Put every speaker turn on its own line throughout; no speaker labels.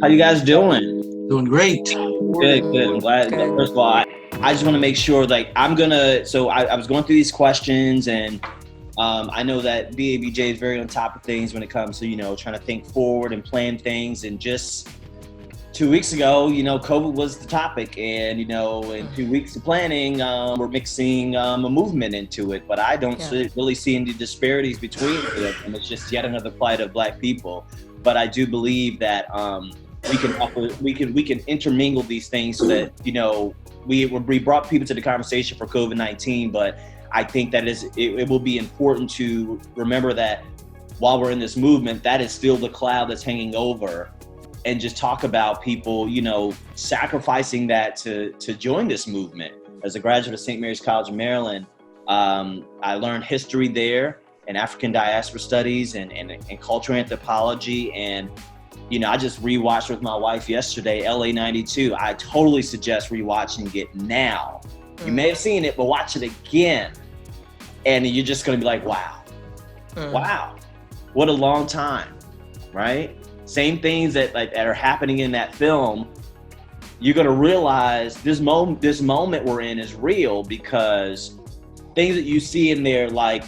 How you guys doing?
Doing great.
Good. I'm glad.
Good.
First of all, I just want to make sure, like, I was going through these questions, and I know that BABJ is very on top of things when it comes to, trying to think forward and plan things. And just 2 weeks ago, COVID was the topic. And, in 2 weeks of planning, we're mixing a movement into it. But I don't really see any disparities between it. And it's just yet another plight of Black people. But I do believe that we can intermingle these things so that we brought people to the conversation for COVID-19. But I think that it will be important to remember that while we're in this movement, that is still the cloud that's hanging over, and just talk about people sacrificing that to join this movement. As a graduate of St. Mary's College of Maryland, I learned history there, and African diaspora studies and cultural anthropology. And, I just rewatched with my wife yesterday, LA 92. I totally suggest rewatching it now. You may have seen it, but watch it again. And you're just going to be like, wow, what a long time, right? Same things that are happening in that film. You're going to realize this moment we're in is real, because things that you see in there, like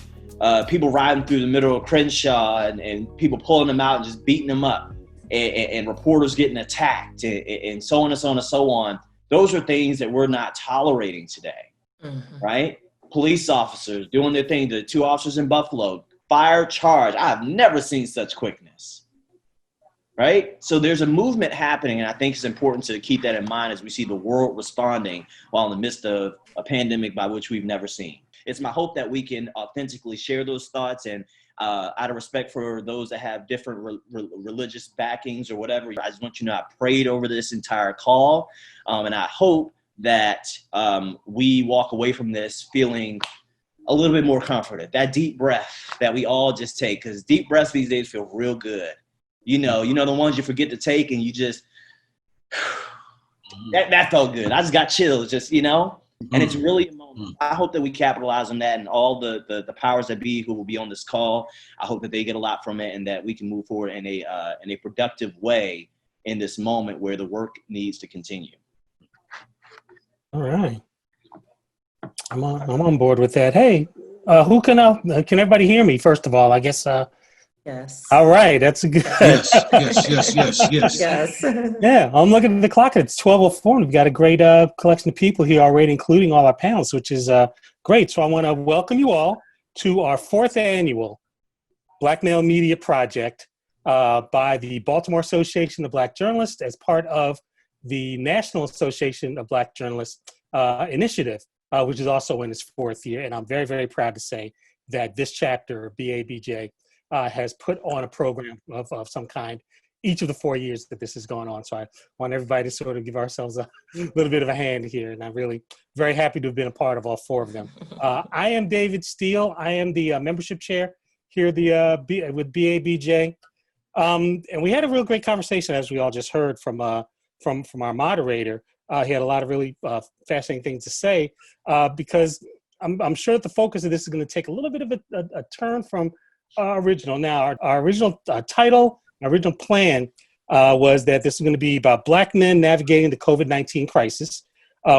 people riding through the middle of Crenshaw and people pulling them out and just beating them up, and reporters getting attacked, and so on and so on and so on. Those are things that we're not tolerating today, right? Police officers doing their thing. The 2 officers in Buffalo, fire charge. I've never seen such quickness, right? So there's a movement happening, and I think it's important to keep that in mind as we see the world responding while in the midst of a pandemic by which we've never seen. It's my hope that we can authentically share those thoughts, and out of respect for those that have different religious backings or whatever, I just want you to know I prayed over this entire call, and I hope that we walk away from this feeling a little bit more comforted. That deep breath that we all just take, because deep breaths these days feel real good. The ones you forget to take, and you just that felt good. I just got chills, and it's really a moment. I hope that we capitalize on that, and all the powers that be who will be on this call, I hope that they get a lot from it, and that we can move forward in a productive way in this moment where the work needs to continue.
All right. I'm on board with that. Hey, who can everybody hear me? First of all, I guess.
Yes.
All right, that's good.
Yes.
Yeah, I'm looking at the clock. It's 12:04. We've got a great collection of people here already, including all our panelists, which is great. So I want to welcome you all to our 4th annual Black Male Media Project by the Baltimore Association of Black Journalists as part of the National Association of Black Journalists initiative, which is also in its 4th year. And I'm very, very proud to say that this chapter, BABJ, has put on a program of some kind each of the 4 years that this has gone on. So I want everybody to sort of give ourselves a little bit of a hand here. And I'm really very happy to have been a part of all 4 of them. I am David Steele. I am the membership chair here with BABJ. And we had a real great conversation, as we all just heard from our moderator. He had a lot of really fascinating things to say, because I'm sure that the focus of this is going to take a little bit of a turn from our original. Now, our original title, our original plan was that this is going to be about Black men navigating the COVID-19 crisis.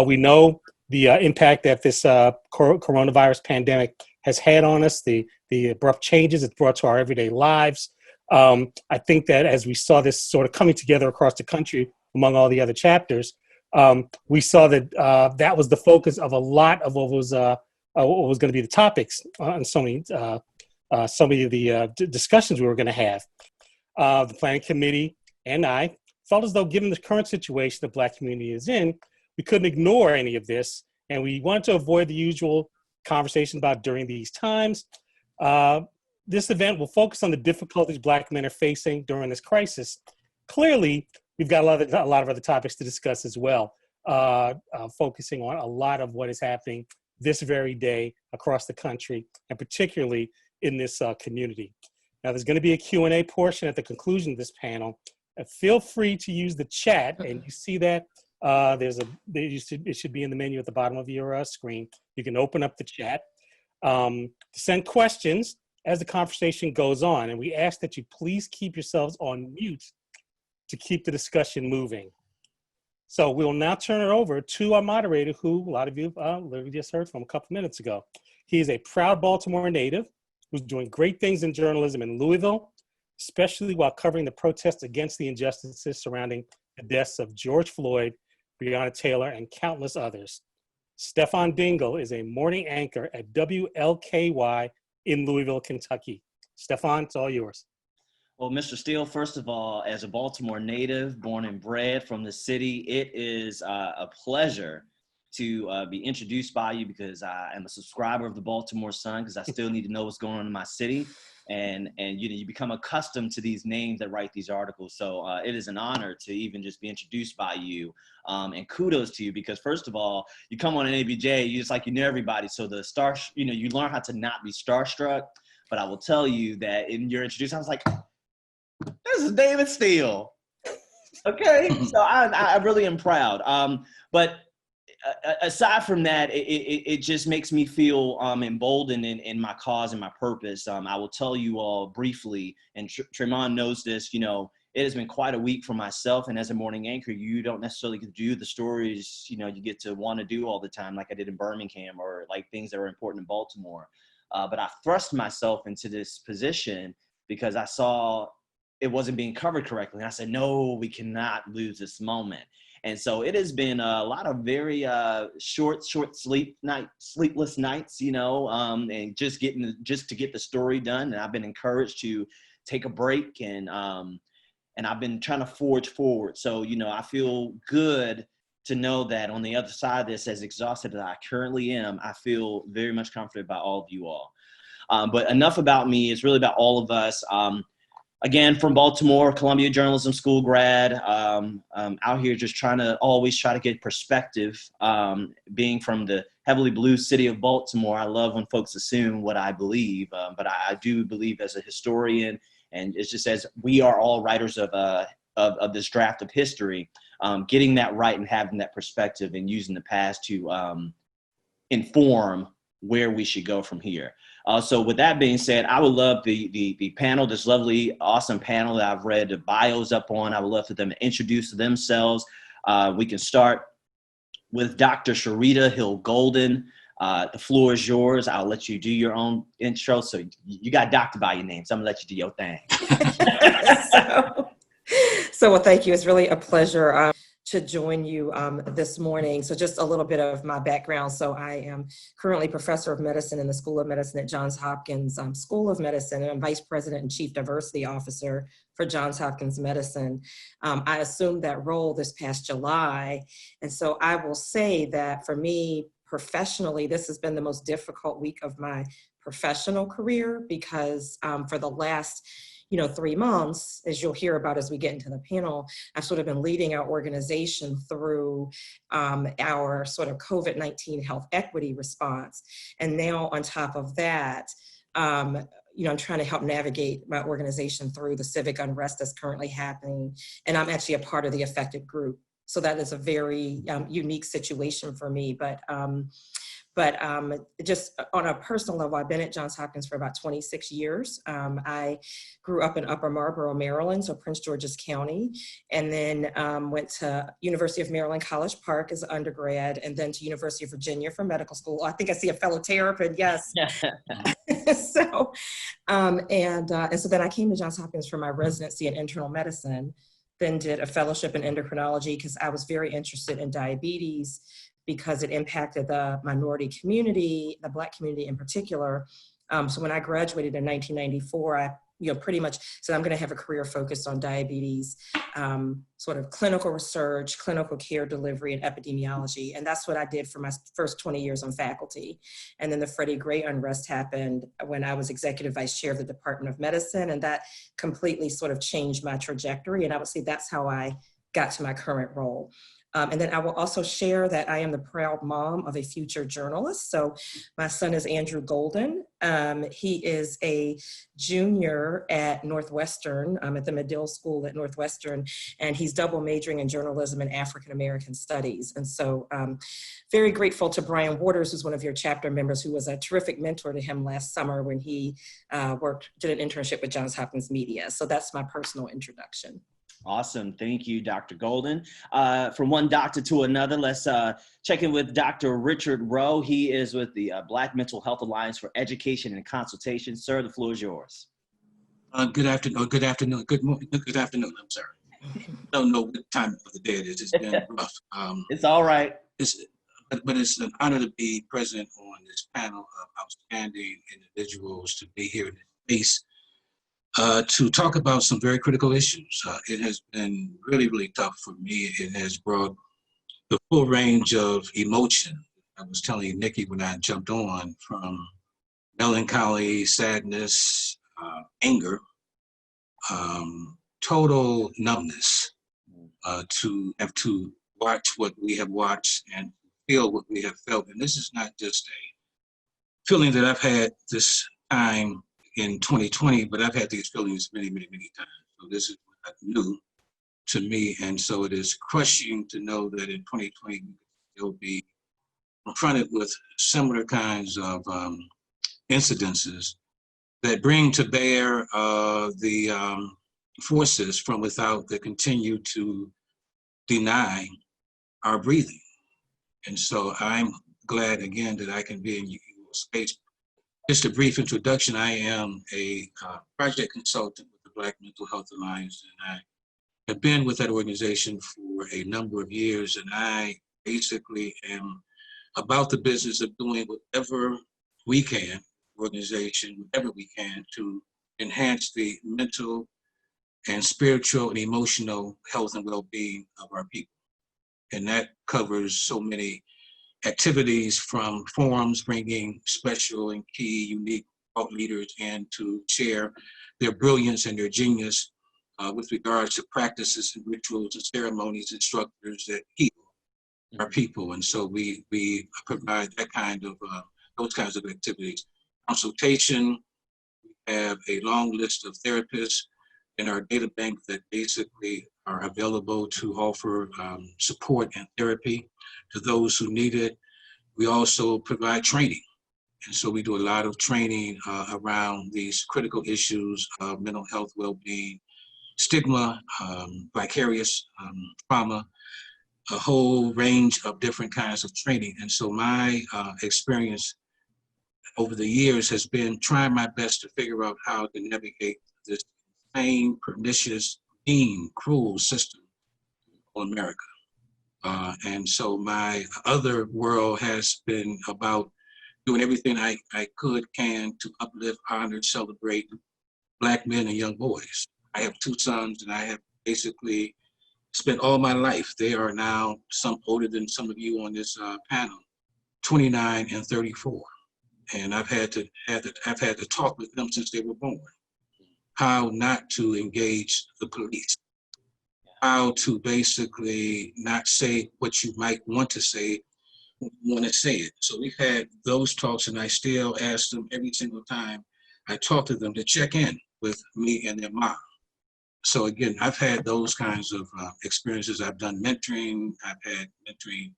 We know the impact that this coronavirus pandemic has had on us, the abrupt changes it's brought to our everyday lives. I think that as we saw this sort of coming together across the country among all the other chapters, we saw that that was the focus of a lot of what was going to be the topics on so many of the discussions we were going to have. The planning committee and I felt as though, given the current situation the Black community is in, we couldn't ignore any of this, and we wanted to avoid the usual conversation about during these times. This event will focus on the difficulties Black men are facing during this crisis. Clearly, we've got a lot of other topics to discuss as well, focusing on a lot of what is happening this very day across the country, and particularly in this community. Now, there's going to be a Q&A portion at the conclusion of this panel. Feel free to use the chat, and you see that it should be in the menu at the bottom of your screen. You can open up the chat to send questions as the conversation goes on, and we ask that you please keep yourselves on mute to keep the discussion moving. So we'll now turn it over to our moderator, who a lot of you literally just heard from a couple minutes ago. He is a proud Baltimore native who's doing great things in journalism in Louisville, especially while covering the protests against the injustices surrounding the deaths of George Floyd, Breonna Taylor, and countless others. Stephon Dingle is a morning anchor at WLKY in Louisville, Kentucky. Stephon, it's all yours.
Well, Mr. Steele, first of all, as a Baltimore native, born and bred from the city, it is a pleasure to be introduced by you, because I am a subscriber of the Baltimore Sun, because I still need to know what's going on in my city. And you become accustomed to these names that write these articles. So it is an honor to even just be introduced by you. And kudos to you, because first of all, you come on an ABJ, you just like you know everybody. So you learn how to not be starstruck. But I will tell you that in your introduction, I was like, this is David Steele. Okay, so I really am proud. But aside from that, it just makes me feel emboldened in my cause and my purpose. I will tell you all briefly, and Tremont knows this, it has been quite a week for myself. And as a morning anchor, you don't necessarily get to do the stories, you get to want to do all the time, like I did in Birmingham, or like things that are important in Baltimore. But I thrust myself into this position because I saw it wasn't being covered correctly. And I said, no, we cannot lose this moment. And so it has been a lot of very short sleepless nights, and just to get the story done. And I've been encouraged to take a break, and I've been trying to forge forward. So, I feel good to know that on the other side of this, as exhausted as I currently am, I feel very much comforted by all of you all. But enough about me. It's really about all of us. Again, from Baltimore, Columbia Journalism School grad, out here just always try to get perspective. Being from the heavily blue city of Baltimore, I love when folks assume what I believe, but I do believe as a historian, and it's just as we are all writers of this draft of history, getting that right and having that perspective and using the past to inform where we should go from here. So with that being said, I would love the panel, this lovely, awesome panel that I've read the bios up on. I would love for them to introduce themselves. We can start with Dr. Sherita Hill-Golden. The floor is yours. I'll let you do your own intro. So you got doctor by your name, so I'm gonna let you do your thing.
So well, thank you. It's really a pleasure to join you this morning. So just a little bit of my background. So I am currently professor of medicine in the School of Medicine at Johns Hopkins School of Medicine, and I'm vice president and chief diversity officer for Johns Hopkins Medicine. I assumed that role this past July. And so I will say that for me professionally, this has been the most difficult week of my professional career, because for the last 3 months, as you'll hear about as we get into the panel, I've sort of been leading our organization through our sort of COVID-19 health equity response. And now on top of that, I'm trying to help navigate my organization through the civic unrest that's currently happening. And I'm actually a part of the affected group. So that is a very unique situation for me. But just on a personal level, I've been at Johns Hopkins for about 26 years. I grew up in Upper Marlboro, Maryland, so Prince George's County, and then went to University of Maryland, College Park as an undergrad, and then to University of Virginia for medical school. I think I see a fellow terrapin, yes. So then I came to Johns Hopkins for my residency in internal medicine, then did a fellowship in endocrinology because I was very interested in diabetes, because it impacted the minority community, the Black community in particular. So when I graduated in 1994, I pretty much said I'm going to have a career focused on diabetes, sort of clinical research, clinical care delivery, and epidemiology. And that's what I did for my first 20 years on faculty. And then the Freddie Gray unrest happened when I was executive vice chair of the Department of Medicine, and that completely sort of changed my trajectory. And I would say that's how I got to my current role. And then I will also share that I am the proud mom of a future journalist. So my son is Andrew Golden. He is a junior at Northwestern, at the Medill School at Northwestern, and he's double majoring in journalism and African American studies. And so very grateful to Brian Waters, who's one of your chapter members, who was a terrific mentor to him last summer when he did an internship with Johns Hopkins Media. So that's my personal introduction.
Awesome. Thank you, Dr. Golden. From one doctor to another, let's check in with Dr. Richard Rowe. He is with the Black Mental Health Alliance for Education and Consultation. Sir, the floor is yours.
Good afternoon. Good afternoon. Good morning. Good afternoon. I'm sorry. I don't know what time of the day it is. It's been rough.
It's all right.
But it's an honor to be present on this panel of outstanding individuals to be here in this space to talk about some very critical issues. It has been really, really tough for me. It has brought the full range of emotion. I was telling Nikki when I jumped on, from melancholy, sadness, anger, total numbness, to have to watch what we have watched and feel what we have felt. And this is not just a feeling that I've had this time in 2020, but I've had these feelings many, many, many times. So this is not new to me. And so it is crushing to know that in 2020, we can still be confronted with similar kinds of incidences that bring to bear the forces from without that continue to deny our breathing. And so I'm glad again that I can be in your space. Just a brief introduction. I am a project consultant with the Black Mental Health Alliance, and I have been with that organization for a number of years, and I basically am about the business of doing whatever we can, organization, whatever we can, to enhance the mental and spiritual and emotional health and well-being of our people. And that covers so many activities, from forums bringing special and key, unique thought leaders in to share their brilliance and their genius with regards to practices and rituals and ceremonies and structures that heal our people. And so we provide that kind of, those kinds of activities. Consultation, we have a long list of therapists in our data bank that basically are available to offer support and therapy to those who need it. We also provide training. And so we do a lot of training around these critical issues of mental health, well-being, stigma, vicarious trauma, a whole range of different kinds of training. And so my experience over the years has been trying my best to figure out how to navigate this insane, pernicious, mean, cruel system on America. And so my other world has been about doing everything I can to uplift, honor, celebrate Black men and young boys. I have 2 sons, and I have basically spent all my life. They are now some older than some of you on this panel, 29 and 34. And I've had to talk with them since they were born, how not to engage the police, how to basically not say what you might want to say when you want to say it. So we've had those talks, and I still ask them every single time I talk to them to check in with me and their mom. So again, I've had those kinds of experiences. I've done mentoring, I've had mentoring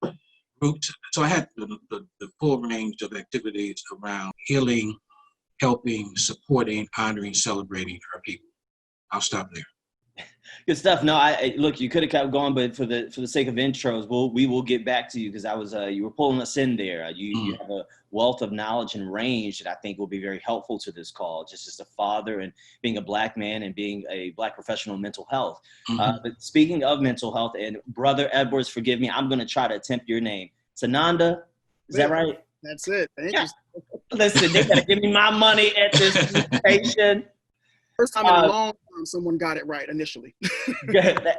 groups. So I had the full range of activities around healing, helping, supporting, honoring, celebrating our people. I'll stop there.
Good stuff. No, I look, you could have kept going, but for the sake of intros, we will get back to you, because I was you were pulling us in there. You have a wealth of knowledge and range that I think will be very helpful to this call, just as a father and being a Black man and being a Black professional in mental health. But speaking of mental health, and Brother Edwards, forgive me, I'm going to try to attempt your name. Tsanonda, is that right?
That's it. Thank you.
Listen, they got to give me my money at this presentation.
First time in a long time someone got it right initially.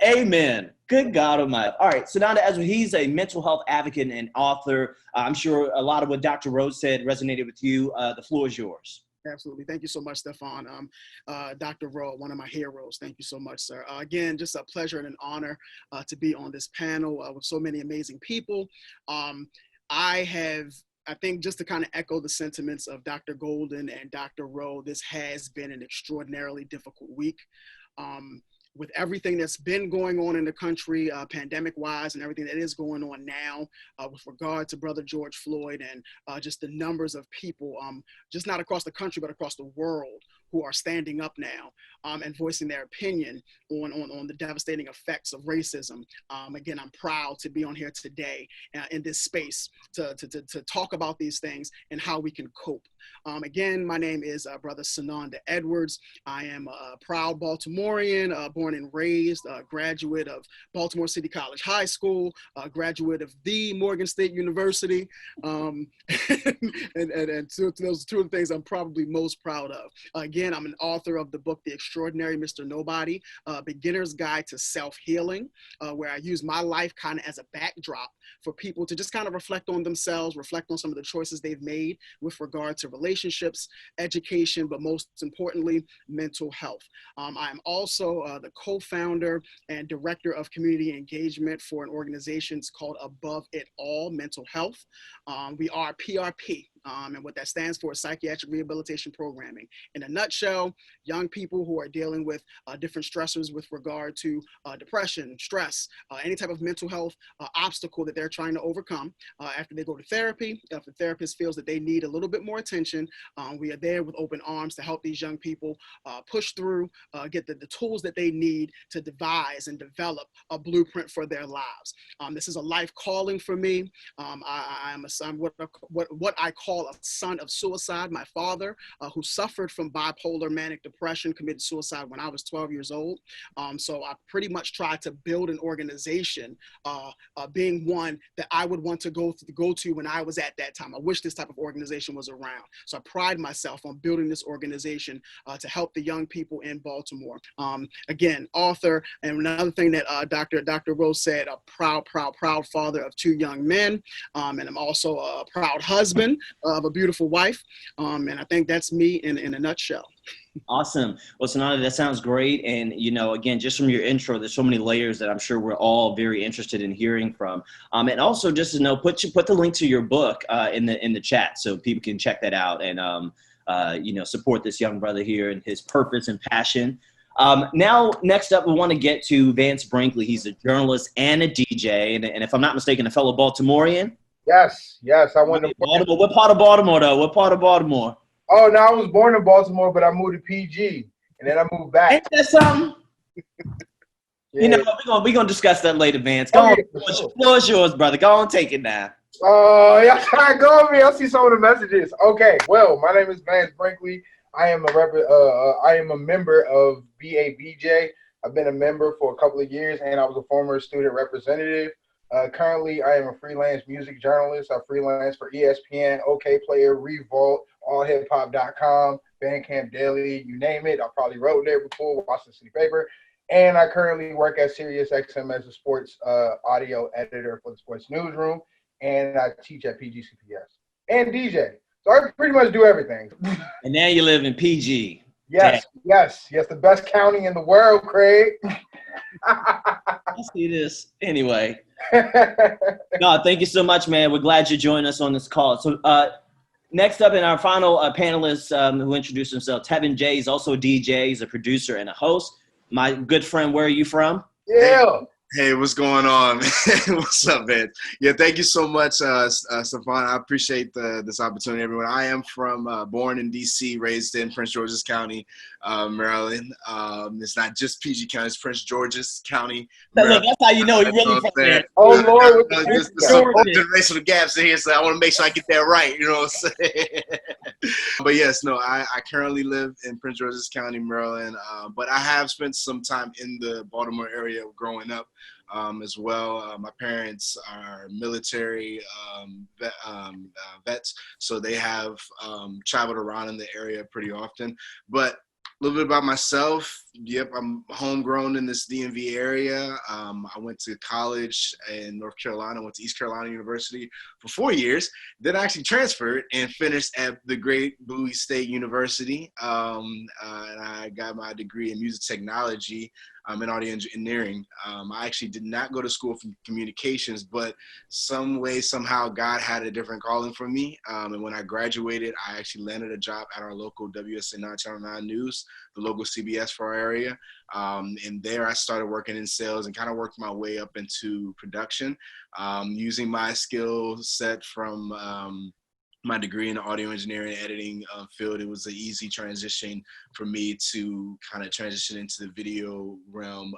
Amen. Good God Almighty. All right, Tsanonda Ezra, he's a mental health advocate and author. I'm sure a lot of what Dr. Rowe said resonated with you. The floor is yours.
Absolutely. Thank you so much, Stephon. Dr. Rowe, one of my heroes. Thank you so much, sir. Again, just a pleasure and an honor to be on this panel with so many amazing people. I think just to kind of echo the sentiments of Dr. Golden and Dr. Rowe, this has been an extraordinarily difficult week. With everything that's been going on in the country, pandemic-wise, and everything that is going on now with regard to Brother George Floyd, and just the numbers of people, just not across the country, but across the world, who are standing up now and voicing their opinion on the devastating effects of racism. Again, I'm proud to be on here today in this space to talk about these things and how we can cope. Again, my name is Brother Tsanonda Edwards. I am a proud Baltimorean, born and raised, graduate of Baltimore City College High School, graduate of the Morgan State University, and those are two of the things I'm probably most proud of. Again, I'm an author of the book, The Extraordinary Mr. Nobody, Beginner's Guide to Self-Healing, where I use my life kind of as a backdrop for people to just kind of reflect on themselves, reflect on some of the choices they've made with regard to relationships, education, but most importantly, mental health. I am also the co-founder and director of community engagement for an organization called Above It All Mental Health. We are PRP. And what that stands for is Psychiatric Rehabilitation Programming. In a nutshell, young people who are dealing with different stressors with regard to depression, stress, any type of mental health obstacle that they're trying to overcome. After they go to therapy, if the therapist feels that they need a little bit more attention, we are there with open arms to help these young people push through, get the tools that they need to devise and develop a blueprint for their lives. This is a life calling for me. I'm what I call a son of suicide. My father, who suffered from bipolar manic depression, committed suicide when I was 12 years old. So I pretty much tried to build an organization, being one that I would want to go to when I was at that time. I wish this type of organization was around. So I pride myself on building this organization to help the young people in Baltimore. Again, author, and another thing that Dr. Rowe said, a proud father of 2 young men. And I'm also a proud husband of a beautiful wife. And I think that's me in a nutshell.
Awesome. Well, Tsanonda, that sounds great. And, you know, again, just from your intro, there's so many layers that I'm sure we're all very interested in hearing from. And also just to know, put the link to your book in the chat so people can check that out and, you know, support this young brother here and his purpose and passion. Now, next up, we want to get to Vance Brinkley. He's a journalist and a DJ. And if I'm not mistaken, a fellow Baltimorean.
Yes. I went to
Baltimore. What part of Baltimore, though? What part of Baltimore?
Oh, no, I was born in Baltimore, but I moved to PG, and then I moved back.
Ain't that something?
Yeah.
You know, we're gonna discuss that later, Vance. Go on. The floor is yours, brother. Go on, take it now.
Oh, y'all trying to go on me. I'll see some of the messages. Okay, well, my name is Vance Brinkley. I am a member of BABJ. I've been a member for a couple of years, and I was a former student representative. Currently, I am a freelance music journalist. I freelance for ESPN, OK Player, Revolt, allhiphop.com, Bandcamp Daily, you name it. I probably wrote there before, Washington City Paper. And I currently work at SiriusXM as a sports audio editor for the Sports Newsroom. And I teach at PGCPS and DJ. So I pretty much do everything.
And now you live in PG.
Yes, the best county in the world, Craig.
I see this. Anyway. No, thank you so much, man. We're glad you joined us on this call. So next up in our final panelist who introduced himself, Tevin J. is also a DJ. He's a producer and a host. My good friend, where are you from?
Yeah.
Hey, what's going on, man? What's up, man? Yeah, thank you so much, Stephon. I appreciate this opportunity, everyone. I am born in D.C., raised in Prince George's County, Maryland. It's not just PG County, it's Prince George's County.
Look, that's how you know you're really from there.
Oh, Lord.
There's some generational gaps in here, so I want to make sure I get that right, you know what I'm saying? But yes, no, I currently live in Prince George's County, Maryland, but I have spent some time in the Baltimore area growing up. As well. My parents are military vets, so they have traveled around in the area pretty often. But a little bit about myself. Yep, I'm homegrown in this DMV area. I went to college in North Carolina, went to East Carolina University for 4 years. Then I actually transferred and finished at the great Bowie State University. And I got my degree in music technology in audio engineering. I actually did not go to school for communications, but some way, somehow, God had a different calling for me. And when I graduated, I actually landed a job at our local WSA9 Channel 9 News, the local CBS for our area. And there I started working in sales and kind of worked my way up into production, using my skill set from my degree in the audio engineering and editing field, it was an easy transition for me to kind of transition into the video realm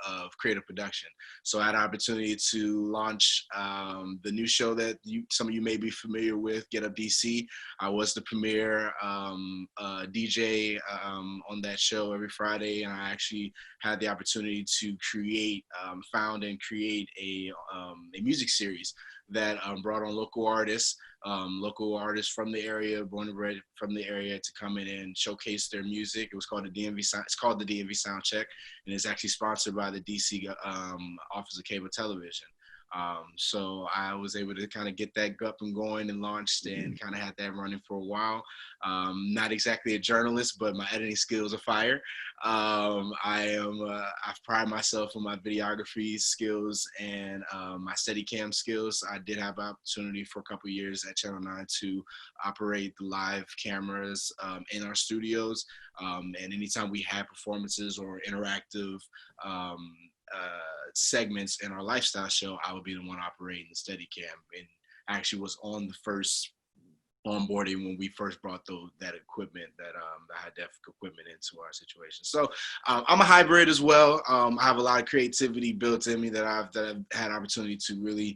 of creative production. So I had an opportunity to launch the new show that some of you may be familiar with, Get Up DC. I was the premier DJ on that show every Friday, and I actually had the opportunity to found and create a music series that brought on local artists from the area, born and bred from the area, to come in and showcase their music. It was called the DMV Soundcheck, and it's actually sponsored by the DC Office of Cable Television. So I was able to kind of get that up and going and launched and kind of had that running for a while. Not exactly a journalist, but my editing skills are fire. I've prided myself on my videography skills and my Steadicam skills. I did have an opportunity for a couple of years at Channel 9 to operate the live cameras in our studios. And anytime we had performances or interactive segments in our lifestyle show, I would be the one operating the Steadicam, and I actually was on the first onboarding when we first brought that equipment, that high def equipment into our situation. So I'm a hybrid as well. I have a lot of creativity built in me that I've had opportunity to really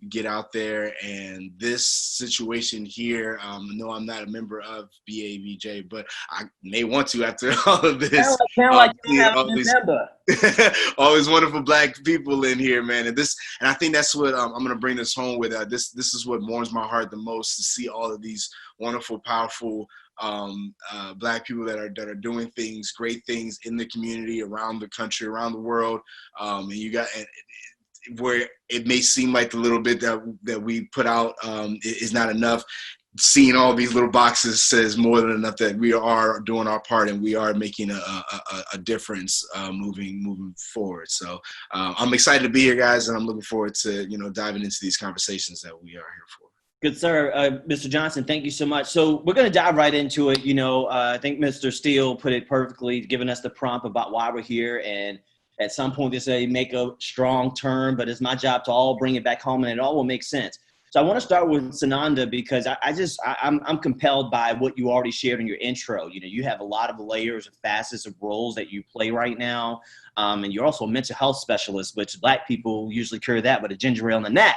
get out there. And this situation here, no, I'm not a member of BABJ, but I may want to after all of this.
Sound like you have a member.
All these wonderful Black people in here, man, and I think that's what I'm going to bring this home with. This is what warms my heart the most, to see all of these wonderful, powerful Black people that are doing great things in the community, around the country, around the world, and you got. Where it may seem like the little bit that we put out is not enough, seeing all these little boxes says more than enough that we are doing our part and we are making a difference moving forward. So I'm excited to be here, guys, and I'm looking forward to diving into these conversations that we are here for.
Good, sir. Mr. Johnson, thank you so much. So we're going to dive right into it. I think Mr. Steele put it perfectly, giving us the prompt about why we're here. And at some point, they say make a strong turn, but it's my job to all bring it back home, and it all will make sense. So I want to start with Tsanonda, because I'm compelled by what you already shared in your intro. You have a lot of layers of facets of roles that you play right now. And you're also a mental health specialist, which Black people usually carry that with a ginger ale in the neck.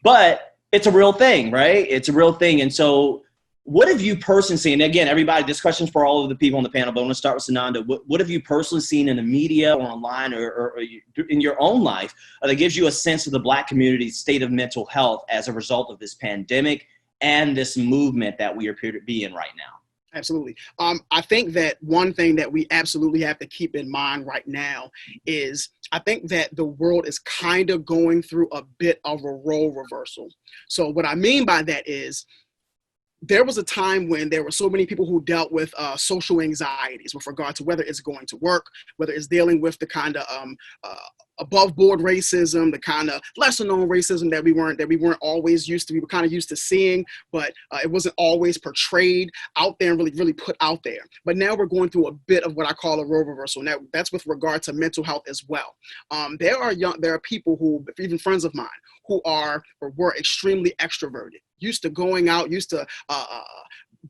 But it's a real thing, right? It's a real thing. And so what have you personally seen? And again, everybody, this question's for all of the people on the panel, but I want to start with Tsanonda. What have you personally seen in the media or online or in your own life that gives you a sense of the Black community's state of mental health as a result of this pandemic and this movement that we appear to be in right now?
Absolutely. I think that one thing that we absolutely have to keep in mind right now is I think that the world is kind of going through a bit of a role reversal. So what I mean by that is, there was a time when there were so many people who dealt with social anxieties with regard to whether it's going to work, whether it's dealing with the kind of above board racism, the kind of lesser known racism that we weren't always used to. We were kind of used to seeing, but it wasn't always portrayed out there and really put out there. But now we're going through a bit of what I call a role reversal. Now that's with regard to mental health as well. There are people who, even friends of mine, who are or were extremely extroverted, used to going out, used to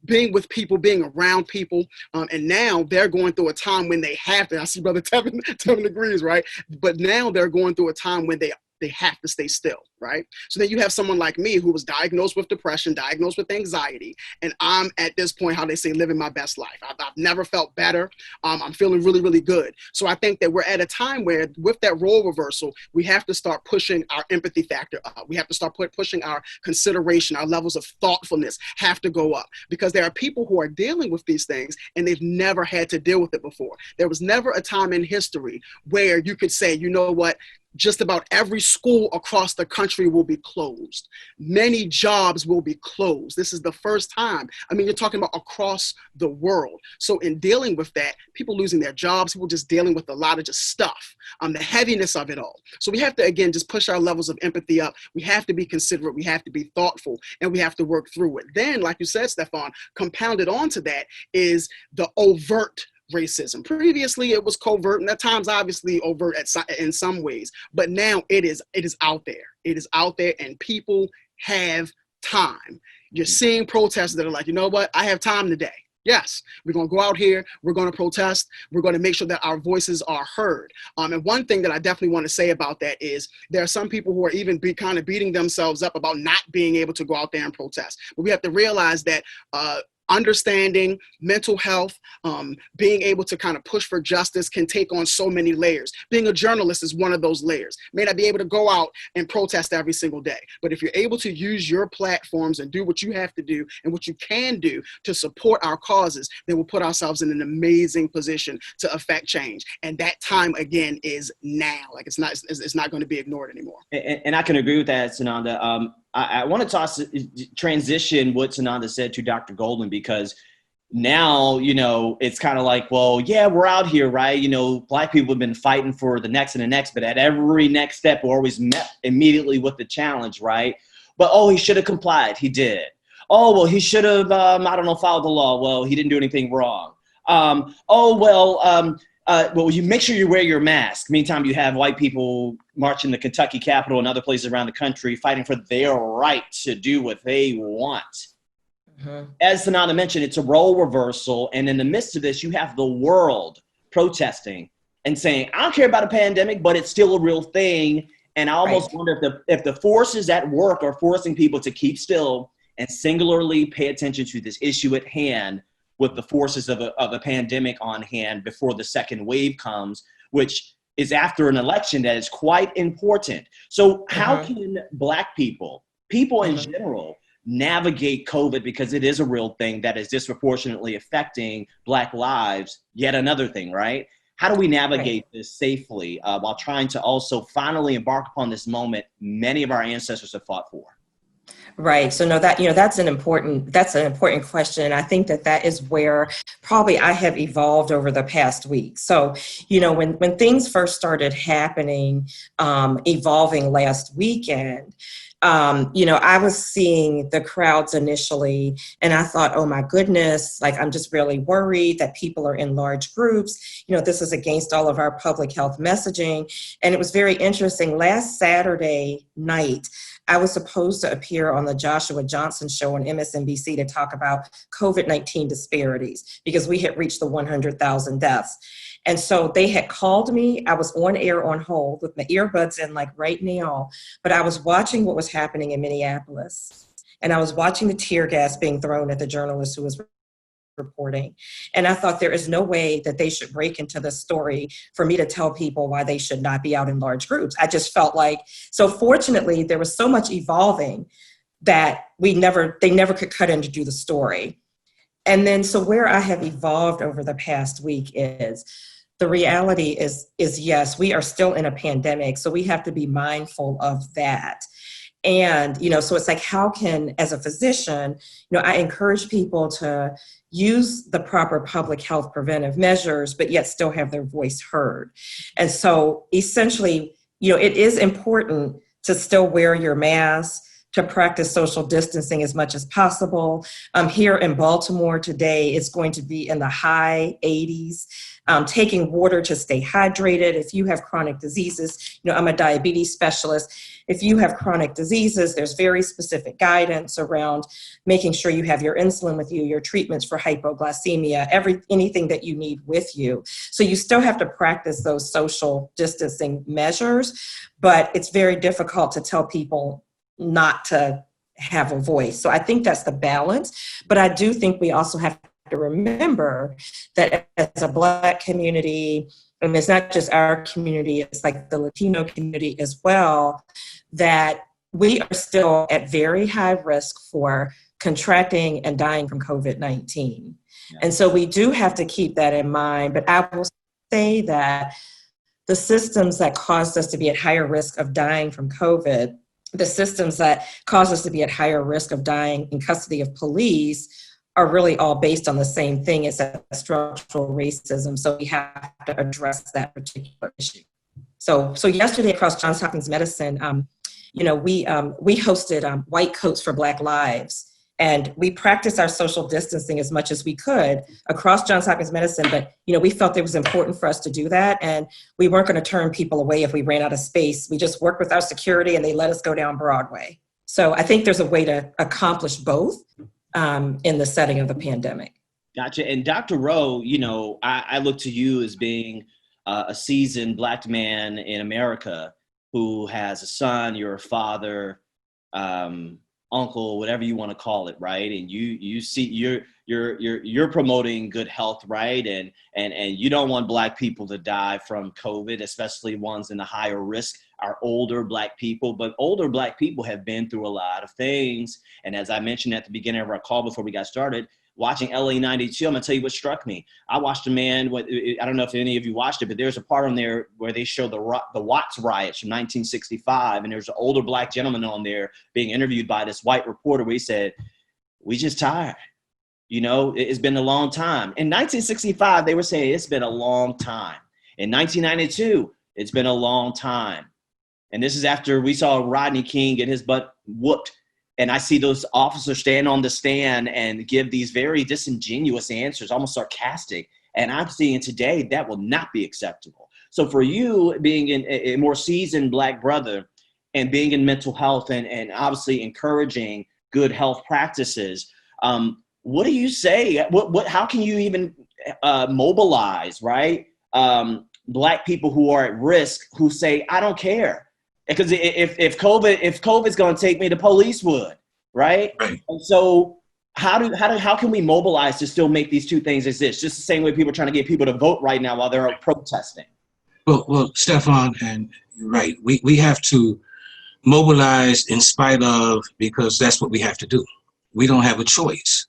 being with people, being around people, and now they're going through a time when they have to. I see Brother Tevin agrees, right? But now they're going through a time when they have to stay still, right? So then you have someone like me who was diagnosed with depression, diagnosed with anxiety, and I'm at this point, how they say, living my best life. I've never felt better. I'm feeling really good. So I think that we're at a time where with that role reversal, we have to start pushing our empathy factor up. We have to start pushing our consideration, our levels of thoughtfulness have to go up, because there are people who are dealing with these things and they've never had to deal with it before. There was never a time in history where you could say, you know what, just about every school across the country will be closed. Many jobs will be closed. This is the first time. I mean, you're talking about across the world. So in dealing with that, people losing their jobs, people just dealing with a lot of just stuff, the heaviness of it all. So we have to, again, just push our levels of empathy up. We have to be considerate. We have to be thoughtful, and we have to work through it. Then, like you said, Stephon, compounded onto that is the overt racism. Previously, it was covert, and at times, obviously, overt in some ways. But now it is out there. It is out there, and people have time. You're seeing protesters that are like, you know what, I have time today. Yes, we're going to go out here. We're going to protest. We're going to make sure that our voices are heard. And one thing that I definitely want to say about that is there are some people who are even kind of beating themselves up about not being able to go out there and protest. But we have to realize that understanding mental health, being able to kind of push for justice can take on so many layers. Being a journalist is one of those layers. May not be able to go out and protest every single day, but if you're able to use your platforms and do what you have to do and what you can do to support our causes, then we'll put ourselves in an amazing position to affect change. And that time, again, is now. Like, it's not going to be ignored anymore.
And I can agree with that, Tsanonda. I want to transition what Tsanonda said to Dr. Golden, because now, it's kind of like, well, yeah, we're out here, right? Black people have been fighting for the next and the next, but at every next step, we're always met immediately with the challenge, right? But, oh, he should have complied. He did. Oh, well, he should have, followed the law. Well, he didn't do anything wrong. Well, you make sure you wear your mask. Meantime, you have white people marching the Kentucky Capitol and other places around the country fighting for their right to do what they want. Mm-hmm. As Tsanonda mentioned, it's a role reversal. And in the midst of this, you have the world protesting and saying, I don't care about a pandemic, but it's still a real thing. And I almost wonder if the forces at work are forcing people to keep still and singularly pay attention to this issue at hand, with the forces of a pandemic on hand before the second wave comes, which is after an election that is quite important. So how can Black people in general, navigate COVID, because it is a real thing that is disproportionately affecting Black lives, yet another thing, right? How do we navigate this safely while trying to also finally embark upon this moment many of our ancestors have fought for?
Right. So no, that's an important question. And I think that is where probably I have evolved over the past week. So, when things first started happening, evolving last weekend, I was seeing the crowds initially, and I thought, oh my goodness, like, I'm just really worried that people are in large groups. This is against all of our public health messaging. And it was very interesting. Last Saturday night, I was supposed to appear on the Joshua Johnson show on MSNBC to talk about COVID-19 disparities, because we had reached the 100,000 deaths. And so they had called me. I was on air on hold with my earbuds in, like right now, but I was watching what was happening in Minneapolis. And I was watching the tear gas being thrown at the journalist who was reporting. And I thought, there is no way that they should break into the story for me to tell people why they should not be out in large groups. I just felt like, so fortunately, there was so much evolving that they never could cut in to do the story. And then, so where I have evolved over the past week is, the reality is yes, we are still in a pandemic, so we have to be mindful of that. And, so it's like, how can, as a physician, I encourage people to use the proper public health preventive measures, but yet still have their voice heard. And so essentially, it is important to still wear your mask, to practice social distancing as much as possible. Here in Baltimore today, it's going to be in the high 80s. Taking water to stay hydrated. If you have chronic diseases, I'm a diabetes specialist. If you have chronic diseases, there's very specific guidance around making sure you have your insulin with you, your treatments for hypoglycemia, anything that you need with you. So you still have to practice those social distancing measures, but it's very difficult to tell people not to have a voice. So I think that's the balance, but I do think we also have to remember that as a Black community, and it's not just our community, it's like the Latino community as well, that we are still at very high risk for contracting and dying from COVID-19. Yeah. And so we do have to keep that in mind, but I will say that the systems that caused us to be at higher risk of dying from COVID, the systems that cause us to be at higher risk of dying in custody of police, are really all based on the same thing. It's a structural racism. So we have to address that particular issue. So yesterday across Johns Hopkins Medicine, we hosted White Coats for Black Lives. And we practiced our social distancing as much as we could across Johns Hopkins Medicine. But, we felt it was important for us to do that. And we weren't going to turn people away if we ran out of space. We just worked with our security and they let us go down Broadway. So I think there's a way to accomplish both in the setting of the pandemic.
Gotcha. And Dr. Rowe, you know, I look to you as being a seasoned Black man in America who has a son, you're a father, uncle, whatever you want to call it, right? And you see you're promoting good health, right? And you don't want Black people to die from COVID, especially ones in the higher risk, are older Black people. But older Black people have been through a lot of things. And as I mentioned at the beginning of our call before we got started, watching LA 92, I'm gonna tell you what struck me. I watched a man, I don't know if any of you watched it, but there's a part on there where they show the Watts riots from 1965. And there's an older Black gentleman on there being interviewed by this white reporter where he said, "We just tired. You know, it's been a long time." In 1965, they were saying it's been a long time. In 1992, it's been a long time. And this is after we saw Rodney King get his butt whooped. And I see those officers stand on the stand and give these very disingenuous answers, almost sarcastic. And I'm seeing today that will not be acceptable. So for you being a more seasoned Black brother and being in mental health and obviously encouraging good health practices, what do you say? How can you even mobilize, right? Black people who are at risk who say, "I don't care." Because if COVID's going to take me, the police would, right?
Right.
And so how can we mobilize to still make these two things exist? Just the same way people are trying to get people to vote right now while they're protesting.
Well, Stephon, and you're right. We have to mobilize in spite of, because that's what we have to do. We don't have a choice.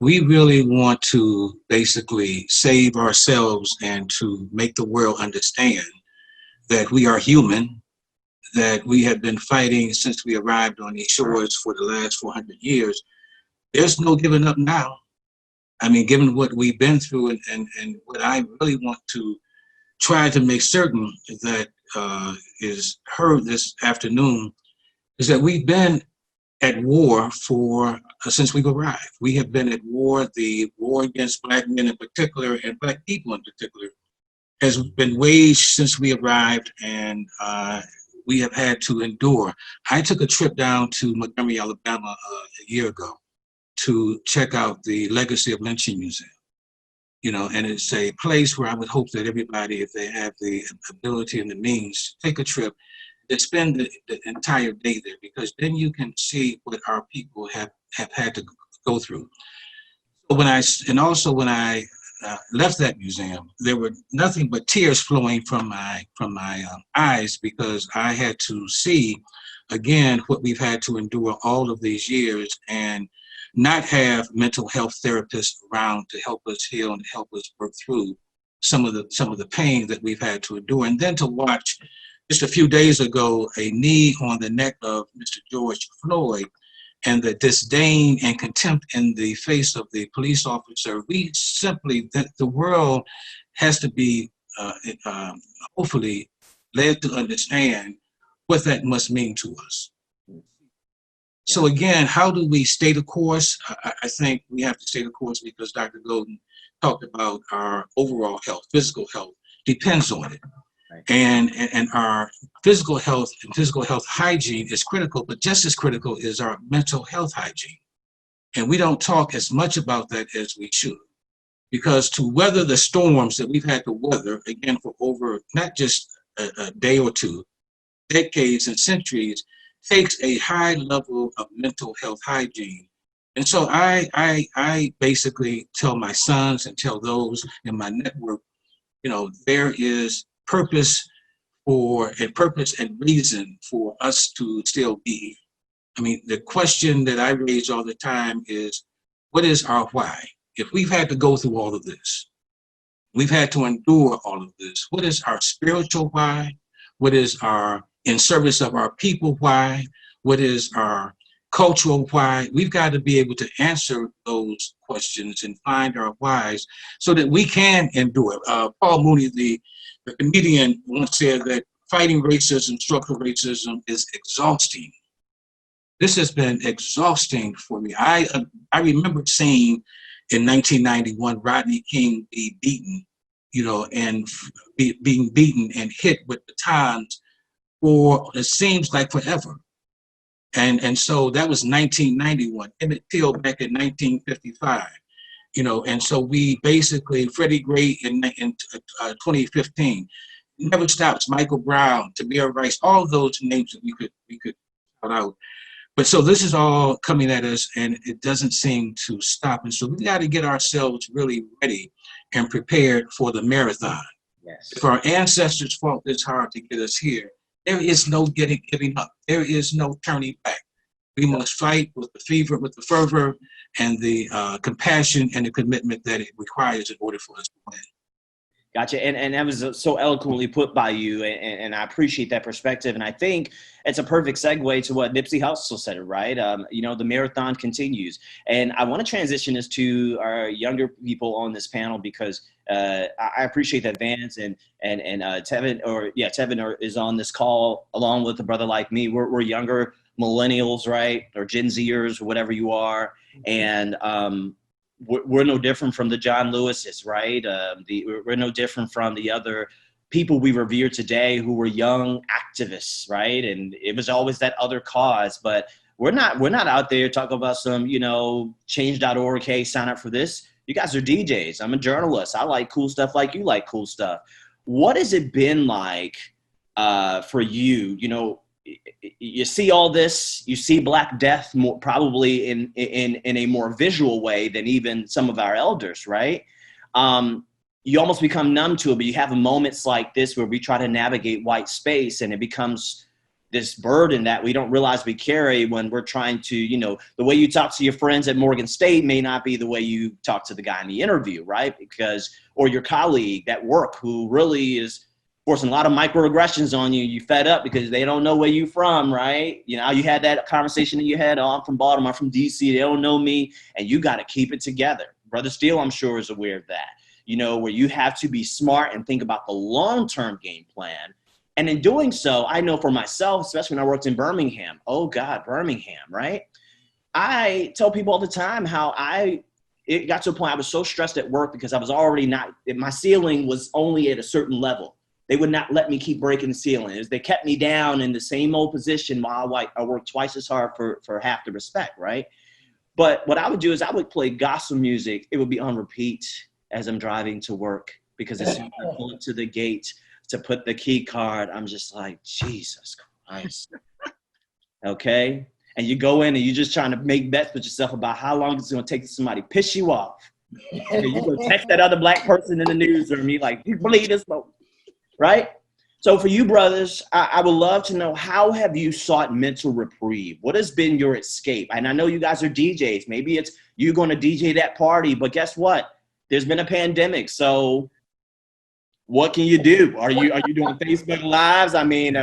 We really want to basically save ourselves and to make the world understand that we are human, that we have been fighting since we arrived on these shores for the last 400 years. There's no giving up now. I mean, given what we've been through and what I really want to try to make certain that is heard this afternoon is that we've been at war since we've arrived. We have been at war. The war against Black men in particular and Black people in particular has been waged since we arrived, and we have had to endure. I took a trip down to Montgomery, Alabama a year ago to check out the Legacy of Lynching Museum. You know, and it's a place where I would hope that everybody, if they have the ability and the means, take a trip and spend the entire day there, because then you can see what our people have had to go through. When I left that museum, there were nothing but tears flowing from my eyes, because I had to see again what we've had to endure all of these years and not have mental health therapists around to help us heal and help us work through some of the pain that we've had to endure. And then to watch just a few days ago a knee on the neck of Mr. George Floyd, and the disdain and contempt in the face of the police officer, that the world has to be hopefully led to understand what that must mean to us. So again, how do we stay the course? I think we have to stay the course because Dr. Golden talked about our overall health, physical health depends on it. Right. And our physical health and physical health hygiene is critical, but just as critical is our mental health hygiene. And we don't talk as much about that as we should, because to weather the storms that we've had to weather, again, for over not just a day or two, decades and centuries, takes a high level of mental health hygiene. And so I basically tell my sons and tell those in my network, you know, there is purpose and reason for us to still be here. I mean, the question that I raise all the time is, what is our why? If we've had to go through all of this, we've had to endure all of this, what is our spiritual why? What is our in service of our people why? What is our cultural why? We've got to be able to answer those questions and find our whys so that we can endure. Paul Mooney, the comedian, once said that fighting racism, structural racism, is exhausting. This has been exhausting for me. I remember seeing in 1991 Rodney King be beaten, you know, and being beaten and hit with batons for it seems like forever. And so that was 1991. Emmett Till back in 1955. And so we basically, Freddie Gray in 2015, never stops. Michael Brown, Tamir Rice, all of those names that we could shout out. But so this is all coming at us, and it doesn't seem to stop. And so we got to get ourselves really ready and prepared for the marathon.
Yes.
If our ancestors fought this hard to get us here, there is no giving up. There is no turning back. We must fight with the fever, with the fervor, and the compassion and the commitment that it requires in order for us to win.
Gotcha. And that was so eloquently put by you. And I appreciate that perspective. And I think it's a perfect segue to what Nipsey Hussle said, right? The marathon continues. And I want to transition this to our younger people on this panel, because I appreciate that Vance and Tevin is on this call along with a brother like me. We're younger millennials, right? Or Gen Zers, or whatever you are. And we're no different from the John Lewises, right? We're no different from the other people we revere today who were young activists, right? And it was always that other cause, but we're not out there talking about some, change.org, hey, sign up for this. You guys are DJs. I'm a journalist. I like cool stuff like you like cool stuff. What has it been like for you? You see all this, you see Black Death more, probably in a more visual way than even some of our elders, right? You almost become numb to it, but you have moments like this where we try to navigate white space, and it becomes this burden that we don't realize we carry when we're trying to, the way you talk to your friends at Morgan State may not be the way you talk to the guy in the interview, right? Or your colleague at work who really is forcing a lot of microaggressions on you. You fed up because they don't know where you from, right? You had that conversation in your head, I'm from Baltimore, I'm from DC, they don't know me, and you got to keep it together. Brother Steele, I'm sure, is aware of that, where you have to be smart and think about the long-term game plan. And in doing so, I know for myself, especially when I worked in Birmingham, Birmingham, right? I tell people all the time how it got to a point I was so stressed at work because I was already my ceiling was only at a certain level. They would not let me keep breaking the ceiling. They kept me down in the same old position while I worked twice as hard for half the respect, right? But what I would do is I would play gospel music. It would be on repeat as I'm driving to work, because as soon as I pull into the gate to put the key card, I'm just like, Jesus Christ. Okay? And you go in and you're just trying to make bets with yourself about how long it's going to take somebody to piss you off. Okay, you go text that other Black person in the newsroom. You're like, you believe this? Right? So for you brothers, I would love to know, how have you sought mental reprieve? What has been your escape? And I know you guys are DJs. Maybe it's you going to DJ that party, but guess what? There's been a pandemic. So what can you do? Are you doing Facebook Lives? I mean,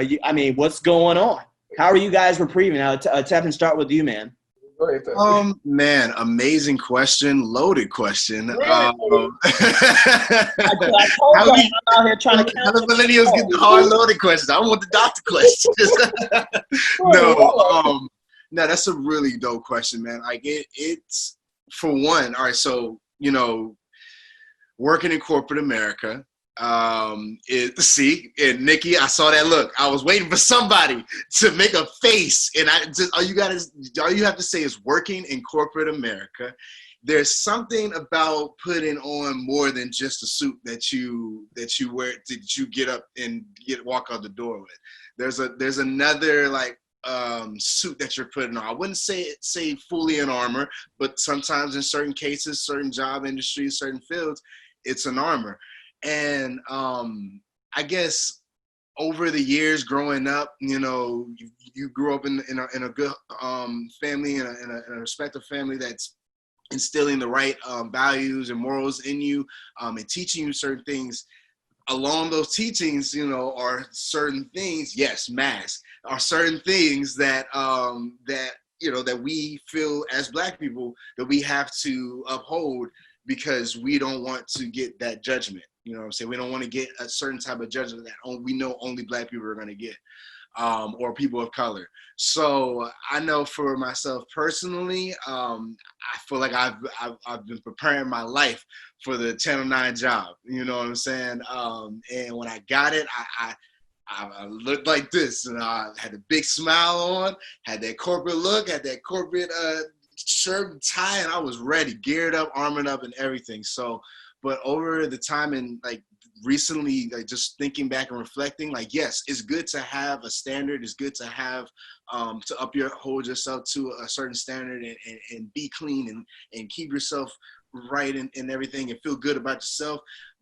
what's going on? How are you guys reprieving? Now, Tevin, start with you, man.
Man, amazing question, loaded question.
I told you I'm out here trying to count.
The millennials get the hard loaded questions. I want the doctor questions. No, that's a really dope question, man. Like it's for one. All right, so working in corporate America. And Nikki, I saw that look. I was waiting for somebody to make a face, and all you have to say is working in corporate America. There's something about putting on more than just a suit that you wear, that you get up and walk out the door with. There's another suit that you're putting on. I wouldn't say fully in armor, but sometimes in certain cases, certain job industries, certain fields, it's an armor. And I guess over the years growing up, you grew up in a good family, in a respectful family that's instilling the right values and morals in you, and teaching you certain things. Along those teachings, are certain things. Yes, mask are certain things that that we feel as Black people that we have to uphold, because we don't want to get that judgment. You know what I'm saying? We don't want to get a certain type of judgment that we know only Black people are going to get, or people of color. So I know for myself personally, I feel like I've been preparing my life for the 1009 job. You know what I'm saying? And when I got it, I looked like this, and I had a big smile on, had that corporate look, had that corporate shirt and tie, and I was ready, geared up, armored up, and everything. So, but over the time and like recently, like just thinking back and reflecting, like, yes, it's good to have a standard. It's good to have to hold yourself to a certain standard and be clean and keep yourself right and everything and feel good about yourself.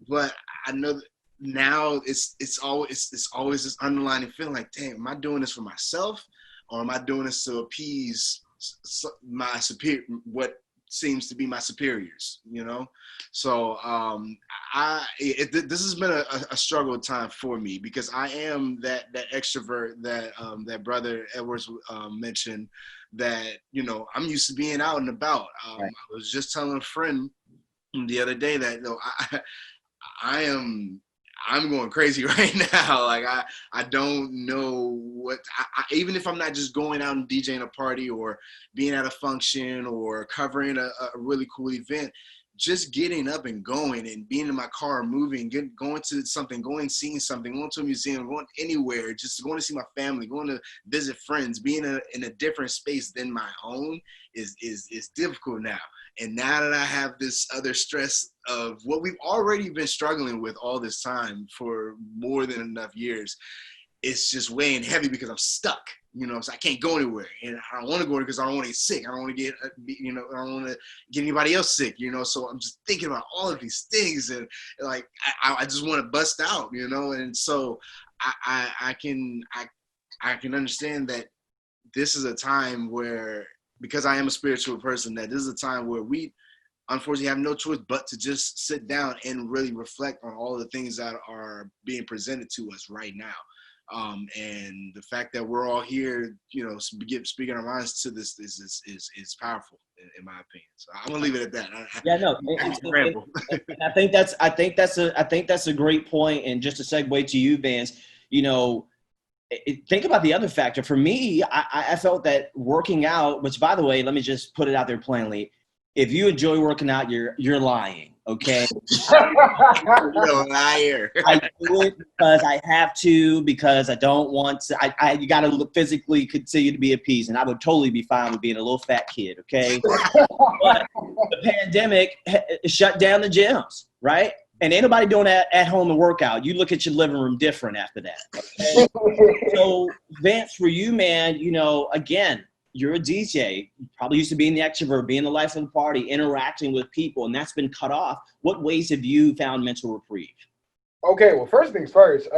But I know that now it's always this underlying feeling like, damn, am I doing this for myself, or am I doing this to appease my superior, what seems to be my superiors, you know? So this has been a struggle time for me, because I am that extrovert that Brother Edwards mentioned, that, you know, I'm used to being out and about.
Right.
I was just telling a friend the other day that, you know, I'm going crazy right now. Like I don't know what, even if I'm not just going out and DJing a party or being at a function or covering a really cool event, just getting up and going and being in my car, moving, going to something, going, seeing something, going to a museum, going anywhere, just going to see my family, going to visit friends, being in a different space than my own is difficult now. And now that I have this other stress of what we've already been struggling with all this time for more than enough years, it's just weighing heavy because I'm stuck, you know, so I can't go anywhere. And I don't want to go because I don't want to get sick. I don't want to get, you know, I don't want to get anybody else sick, you know, so I'm just thinking about all of these things, and like, I just want to bust out, you know. And so I can understand that this is a time where, because I am a spiritual person, that this is a time where we unfortunately have no choice but to just sit down and really reflect on all the things that are being presented to us right now. And the fact that we're all here, you know, speaking our minds to this is powerful, in my opinion. So I'm gonna leave it at that.
Yeah, no, I think that's a great point. And just to segue to you, Vance, you know, think about the other factor. For me, I felt that working out, which, by the way, let me just put it out there plainly. If you enjoy working out, you're lying, okay?
You're a liar.
I do it because I have to, because I don't want to. You got to physically continue to be appeased, and I would totally be fine with being a little fat kid, okay? But the pandemic shut down the gyms, right? And ain't nobody doing that at home and workout. You look at your living room different after that. Okay? So, Vance, for you, man, you know, again, you're a DJ. You probably used to being the extrovert, being the life of the party, interacting with people, and that's been cut off. What ways have you found mental reprieve?
Okay, well, first things first,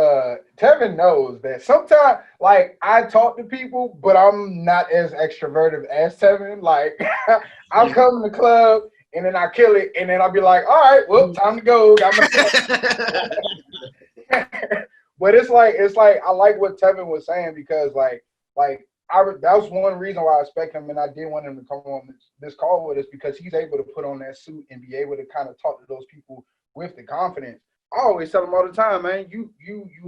Tevin knows that sometimes, like, I talk to people, but I'm not as extroverted as Tevin. Like, I'll come to the club, and then I kill it, and then I'll be like, all right, well, time to go. Got my But it's like I like what Tevin was saying, because that was one reason why I expect him, and I did want him to come on this call with us, because he's able to put on that suit and be able to kind of talk to those people with the confidence. I always tell him all the time, man, you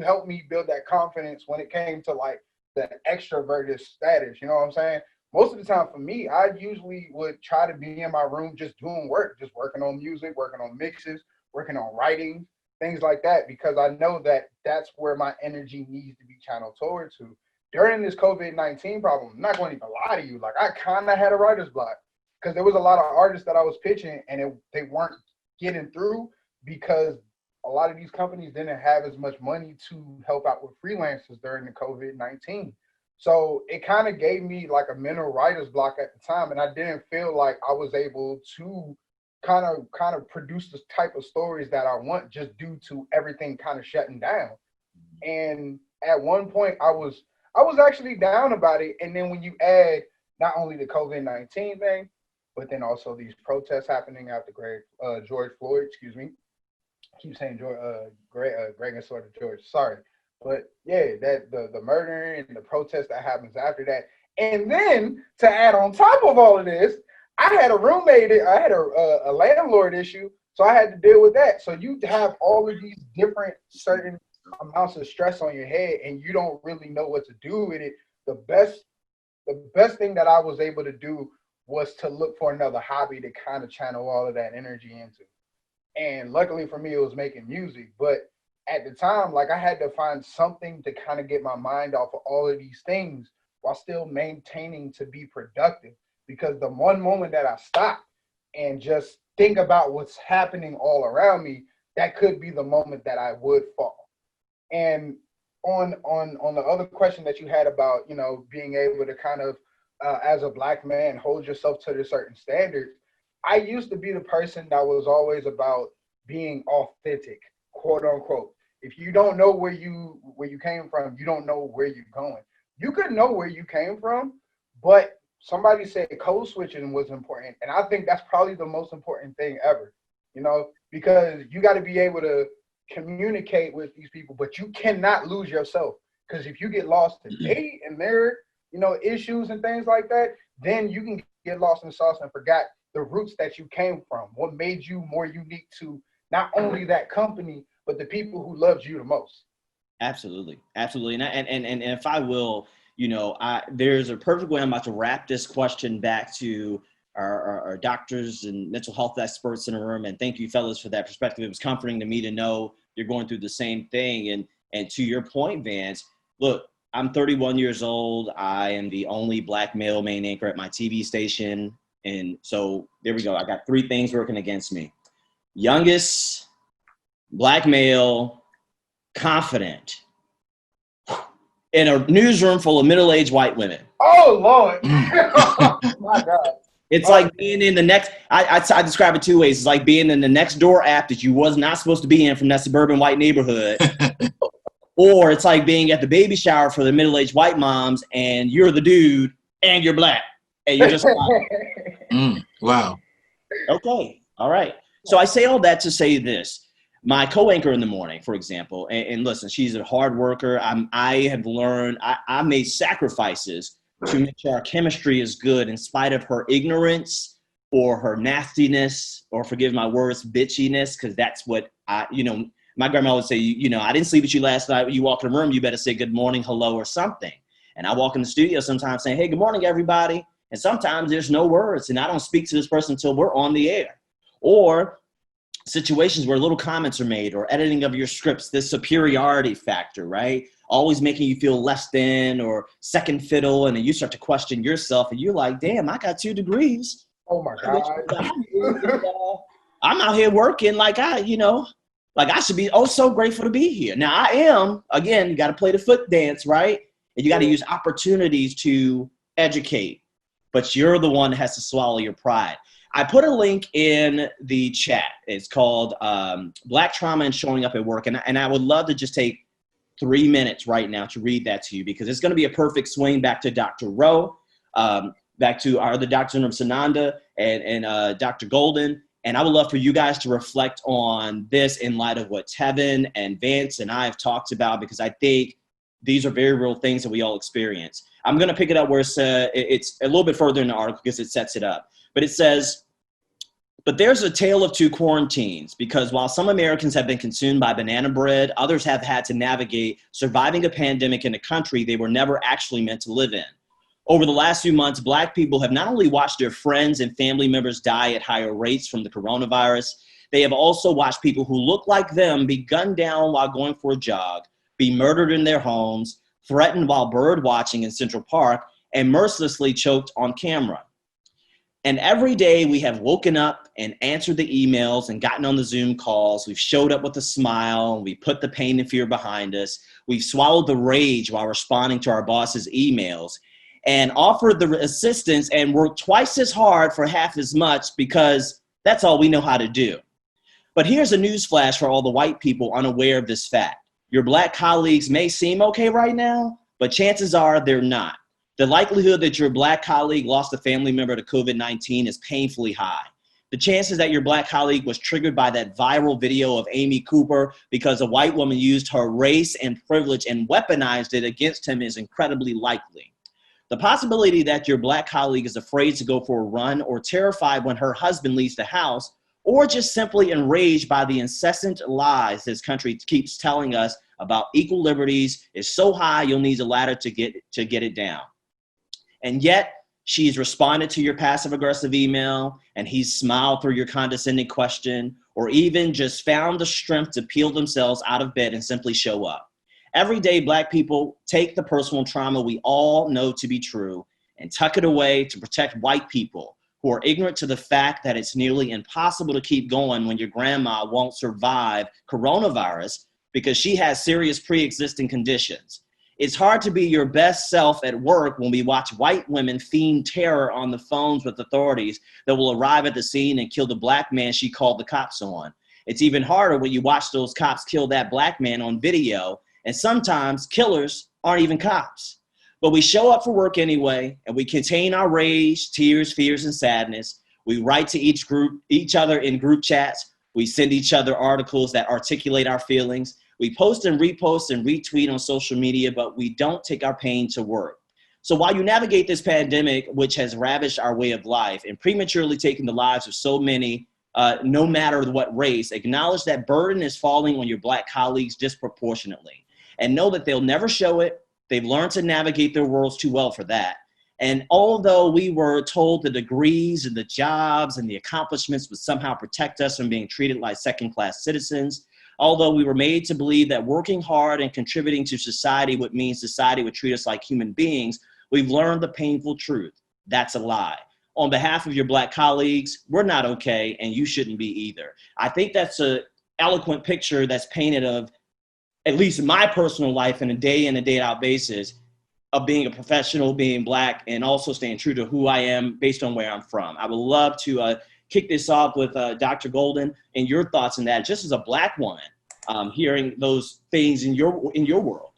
helped me build that confidence when it came to like the extroverted status. You know what I'm saying? Most of the time for me, I usually would try to be in my room just doing work, just working on music, working on mixes, working on writing, things like that, because I know that that's where my energy needs to be channeled toward to. During this COVID-19 problem, I'm not going to even lie to you, like I kind of had a writer's block, because there was a lot of artists that I was pitching and they weren't getting through, because a lot of these companies didn't have as much money to help out with freelancers during the COVID-19. So it kind of gave me like a mental writer's block at the time, and I didn't feel like I was able to kind of produce the type of stories that I want, just due to everything kind of shutting down. And at one point I was actually down about it. And then when you add not only the COVID-19 thing, but then also these protests happening after George Floyd, excuse me. I keep saying Greg and sort of George, sorry. But yeah, that the murder and the protest that happens after that. And then to add on top of all of this, I had a roommate, I had a landlord issue, so I had to deal with that. So you have all of these different certain amounts of stress on your head, and you don't really know what to do with it. The best thing that I was able to do was to look for another hobby to kind of channel all of that energy into. And luckily for me, it was making music. But at the time, like I had to find something to kind of get my mind off of all of these things while still maintaining to be productive. Because the one moment that I stop and just think about what's happening all around me, that could be the moment that I would fall. And on the other question that you had about, you know, being able to kind of, as a Black man, hold yourself to the certain standards, I used to be the person that was always about being authentic, quote unquote. If you don't know where you came from, you don't know where you're going. You could know where you came from, but somebody said code switching was important. And I think that's probably the most important thing ever, you know, because you got to be able to communicate with these people, but you cannot lose yourself. Because if you get lost today and their, you know, issues and things like that, then you can get lost in the sauce and forgot the roots that you came from, what made you more unique to not only that company, but the people who loved you the most.
Absolutely. Absolutely. And if I will, you know, there's a perfect way I'm about to wrap this question back to our doctors and mental health experts in the room. And thank you, fellas, for that perspective. It was comforting to me to know you're going through the same thing. And to your point, Vance, look, I'm 31 years old. I am the only Black male main anchor at my TV station. And so there we go. I got three things working against me. Youngest, Black male, confident, in a newsroom full of middle-aged white women.
Oh, Lord. Oh, my God.
It's like being in the next, I describe it two ways. It's like being in the next door app that you was not supposed to be in from that suburban white neighborhood. Or it's like being at the baby shower for the middle-aged white moms and you're the dude and you're Black. And you're just
Wow.
Okay. All right. So I say all that to say this. My co-anchor in the morning, for example, and listen, she's a hard worker. I have learned, I made sacrifices to make sure our chemistry is good in spite of her ignorance or her nastiness, or forgive my words, bitchiness, because that's what my grandma would say, I didn't sleep with you last night. When you walk in the room, you better say good morning, hello, or something. And I walk in the studio sometimes saying, hey, good morning, everybody. And sometimes there's no words, and I don't speak to this person until we're on the air. Or situations where little comments are made, or editing of your scripts, this superiority factor, right? Always making you feel less than or second fiddle, and then you start to question yourself, and you're like, damn, I got 2 degrees.
Oh, my God.
I'm out here working like I should be so grateful to be here. Now I am, again, you got to play the foot dance, right? And you got to use opportunities to educate, but you're the one that has to swallow your pride. I put a link in the chat. It's called Black Trauma and Showing Up at Work. And I would love to just take 3 minutes right now to read that to you, because it's going to be a perfect swing back to Dr. Rowe, back to our other doctor, Tsanonda, and Dr. Golden. And I would love for you guys to reflect on this in light of what Tevin and Vance and I have talked about, because I think these are very real things that we all experience. I'm going to pick it up where it's a little bit further in the article because it sets it up. But it says, but there's a tale of 2 quarantines, because while some Americans have been consumed by banana bread, others have had to navigate surviving a pandemic in a country they were never actually meant to live in. Over the last few months, Black people have not only watched their friends and family members die at higher rates from the coronavirus, they have also watched people who look like them be gunned down while going for a jog, be murdered in their homes, threatened while bird watching in Central Park, and mercilessly choked on camera. And every day we have woken up and answered the emails and gotten on the Zoom calls. We've showed up with a smile, and we put the pain and fear behind us. We've swallowed the rage while responding to our boss's emails, and offered the assistance and worked twice as hard for half as much, because that's all we know how to do. But here's a newsflash for all the white people unaware of this fact. Your Black colleagues may seem okay right now, but chances are they're not. The likelihood that your Black colleague lost a family member to COVID-19 is painfully high. The chances that your Black colleague was triggered by that viral video of Amy Cooper because a white woman used her race and privilege and weaponized it against him is incredibly likely. The possibility that your Black colleague is afraid to go for a run, or terrified when her husband leaves the house, or just simply enraged by the incessant lies this country keeps telling us about equal liberties is so high you'll need a ladder to get it down. And yet, she's responded to your passive-aggressive email, and he's smiled through your condescending question, or even just found the strength to peel themselves out of bed and simply show up. Every day, Black people take the personal trauma we all know to be true and tuck it away to protect white people who are ignorant to the fact that it's nearly impossible to keep going when your grandma won't survive coronavirus because she has serious pre-existing conditions. It's hard to be your best self at work when we watch white women feign terror on the phones with authorities that will arrive at the scene and kill the Black man she called the cops on. It's even harder when you watch those cops kill that Black man on video, and sometimes killers aren't even cops. But we show up for work anyway, and we contain our rage, tears, fears, and sadness. We write to each other in group chats. We send each other articles that articulate our feelings. We post and repost and retweet on social media, but we don't take our pain to work. So while you navigate this pandemic, which has ravaged our way of life and prematurely taken the lives of so many, no matter what race, acknowledge that burden is falling on your Black colleagues disproportionately, and know that they'll never show it. They've learned to navigate their worlds too well for that. And although we were told the degrees and the jobs and the accomplishments would somehow protect us from being treated like second-class citizens, although we were made to believe that working hard and contributing to society would mean society would treat us like human beings, we've learned the painful truth. That's a lie. On behalf of your Black colleagues, we're not okay, and you shouldn't be either. I think that's an eloquent picture that's painted of at least my personal life in a day in and day out basis of being a professional, being Black, and also staying true to who I am based on where I'm from. I would love to kick this off with Dr. Golden and your thoughts on that, just as a Black woman, hearing those things in your world.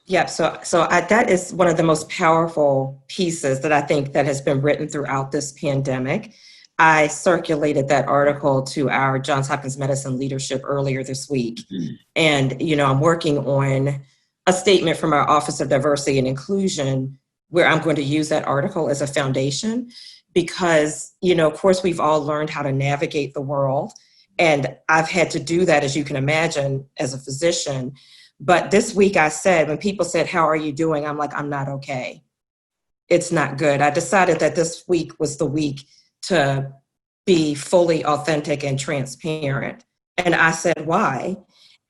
Yeah, that is one of the most powerful pieces that I think that has been written throughout this pandemic. I circulated that article to our Johns Hopkins Medicine leadership earlier this week. And, I'm working on a statement from our Office of Diversity and Inclusion where I'm going to use that article as a foundation because, of course, we've all learned how to navigate the world. And I've had to do that, as you can imagine, as a physician. But this week I said, when people said, "How are you doing?" I'm like, "I'm not okay. It's not good." I decided that this week was the week to be fully authentic and transparent. And I said, why?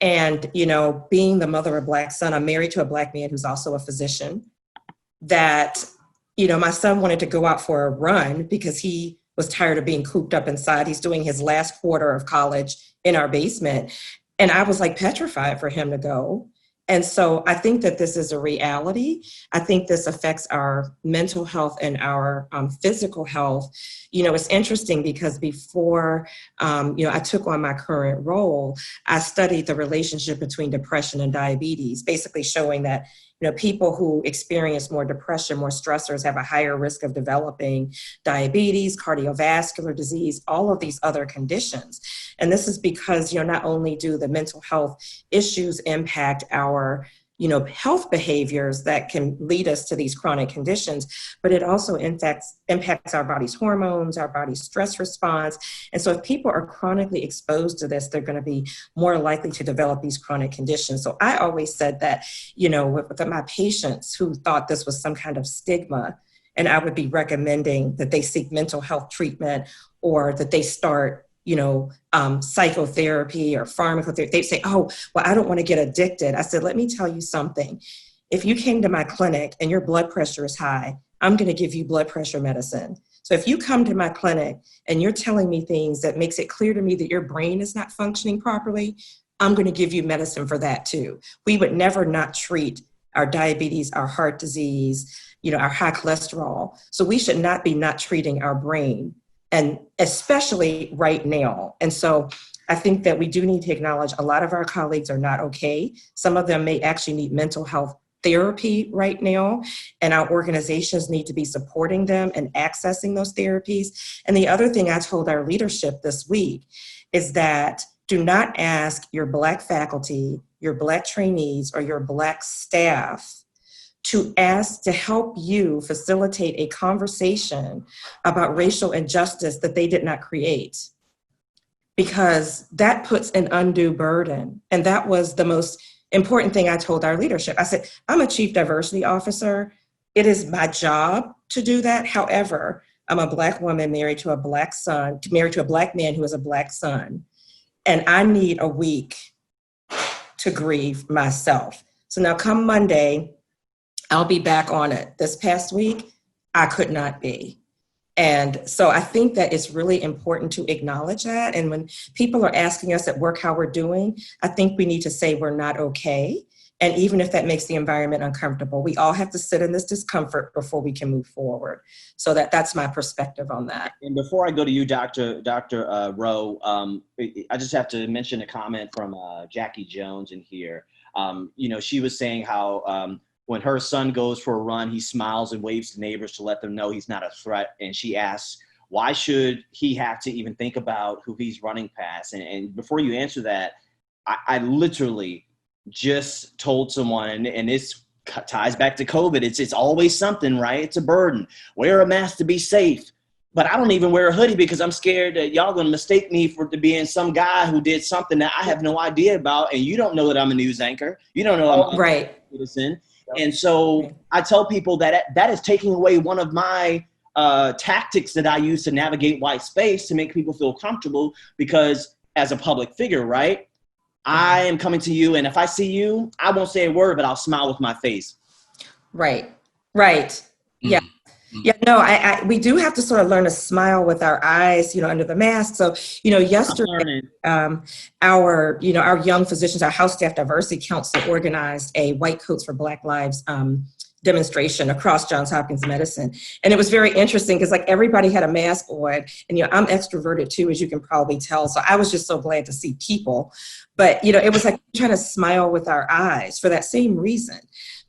And, being the mother of a Black son, I'm married to a Black man who's also a physician, that, my son wanted to go out for a run because he was tired of being cooped up inside. He's doing his last quarter of college in our basement. And I was like petrified for him to go. And so I think that this is a reality. I think this affects our mental health and our physical health. It's interesting because before, I took on my current role, I studied the relationship between depression and diabetes, basically showing that, people who experience more depression, more stressors, have a higher risk of developing diabetes, cardiovascular disease, all of these other conditions. And this is because, not only do the mental health issues impact our, health behaviors that can lead us to these chronic conditions, but it also impacts our body's hormones, our body's stress response. And so if people are chronically exposed to this, they're going to be more likely to develop these chronic conditions. So I always said that, with my patients who thought this was some kind of stigma, and I would be recommending that they seek mental health treatment or that they start psychotherapy or pharmacotherapy. They'd say, "Oh, well, I don't want to get addicted." I said, "Let me tell you something. If you came to my clinic and your blood pressure is high, I'm going to give you blood pressure medicine. So if you come to my clinic and you're telling me things that makes it clear to me that your brain is not functioning properly, I'm going to give you medicine for that too." We would never not treat our diabetes, our heart disease, our high cholesterol. So we should not be not treating our brain, and especially right now. And so I think that we do need to acknowledge a lot of our colleagues are not okay. Some of them may actually need mental health therapy right now, and our organizations need to be supporting them and accessing those therapies. And the other thing I told our leadership this week is that do not ask your Black faculty, your Black trainees, or your Black staff to ask to help you facilitate a conversation about racial injustice that they did not create, because that puts an undue burden. And that was the most important thing I told our leadership. I said, I'm a chief diversity officer. It is my job to do that. However, I'm a Black woman married to a Black son, married to a Black man who has a Black son, and I need a week to grieve myself. So now come Monday, I'll be back on it. This past week, I could not be. And so I think that it's really important to acknowledge that. And when people are asking us at work how we're doing, I think we need to say we're not okay. And even if that makes the environment uncomfortable, we all have to sit in this discomfort before we can move forward. So that's my perspective on that.
And before I go to you, Dr. Rowe, I just have to mention a comment from Jackie Jones in here. She was saying how when her son goes for a run, he smiles and waves to neighbors to let them know he's not a threat. And she asks, why should he have to even think about who he's running past? And before you answer that, I literally just told someone, and this ties back to COVID, it's always something, right? It's a burden. Wear a mask to be safe. But I don't even wear a hoodie because I'm scared that y'all gonna mistake me for being some guy who did something that I have no idea about, and you don't know that I'm a news anchor. You don't know I'm a citizen. And so I tell people that is taking away one of my tactics that I use to navigate white space to make people feel comfortable, because as a public figure, right, I am coming to you, and if I see you, I won't say a word, but I'll smile with my face.
Right. Yeah. Yeah, no, we do have to sort of learn to smile with our eyes, under the mask. So, yesterday, our young physicians, our House Staff Diversity Council organized a White Coats for Black Lives demonstration across Johns Hopkins Medicine. And it was very interesting because everybody had a mask on, and I'm extroverted too, as you can probably tell. So I was just so glad to see people. But, it was like trying to smile with our eyes for that same reason.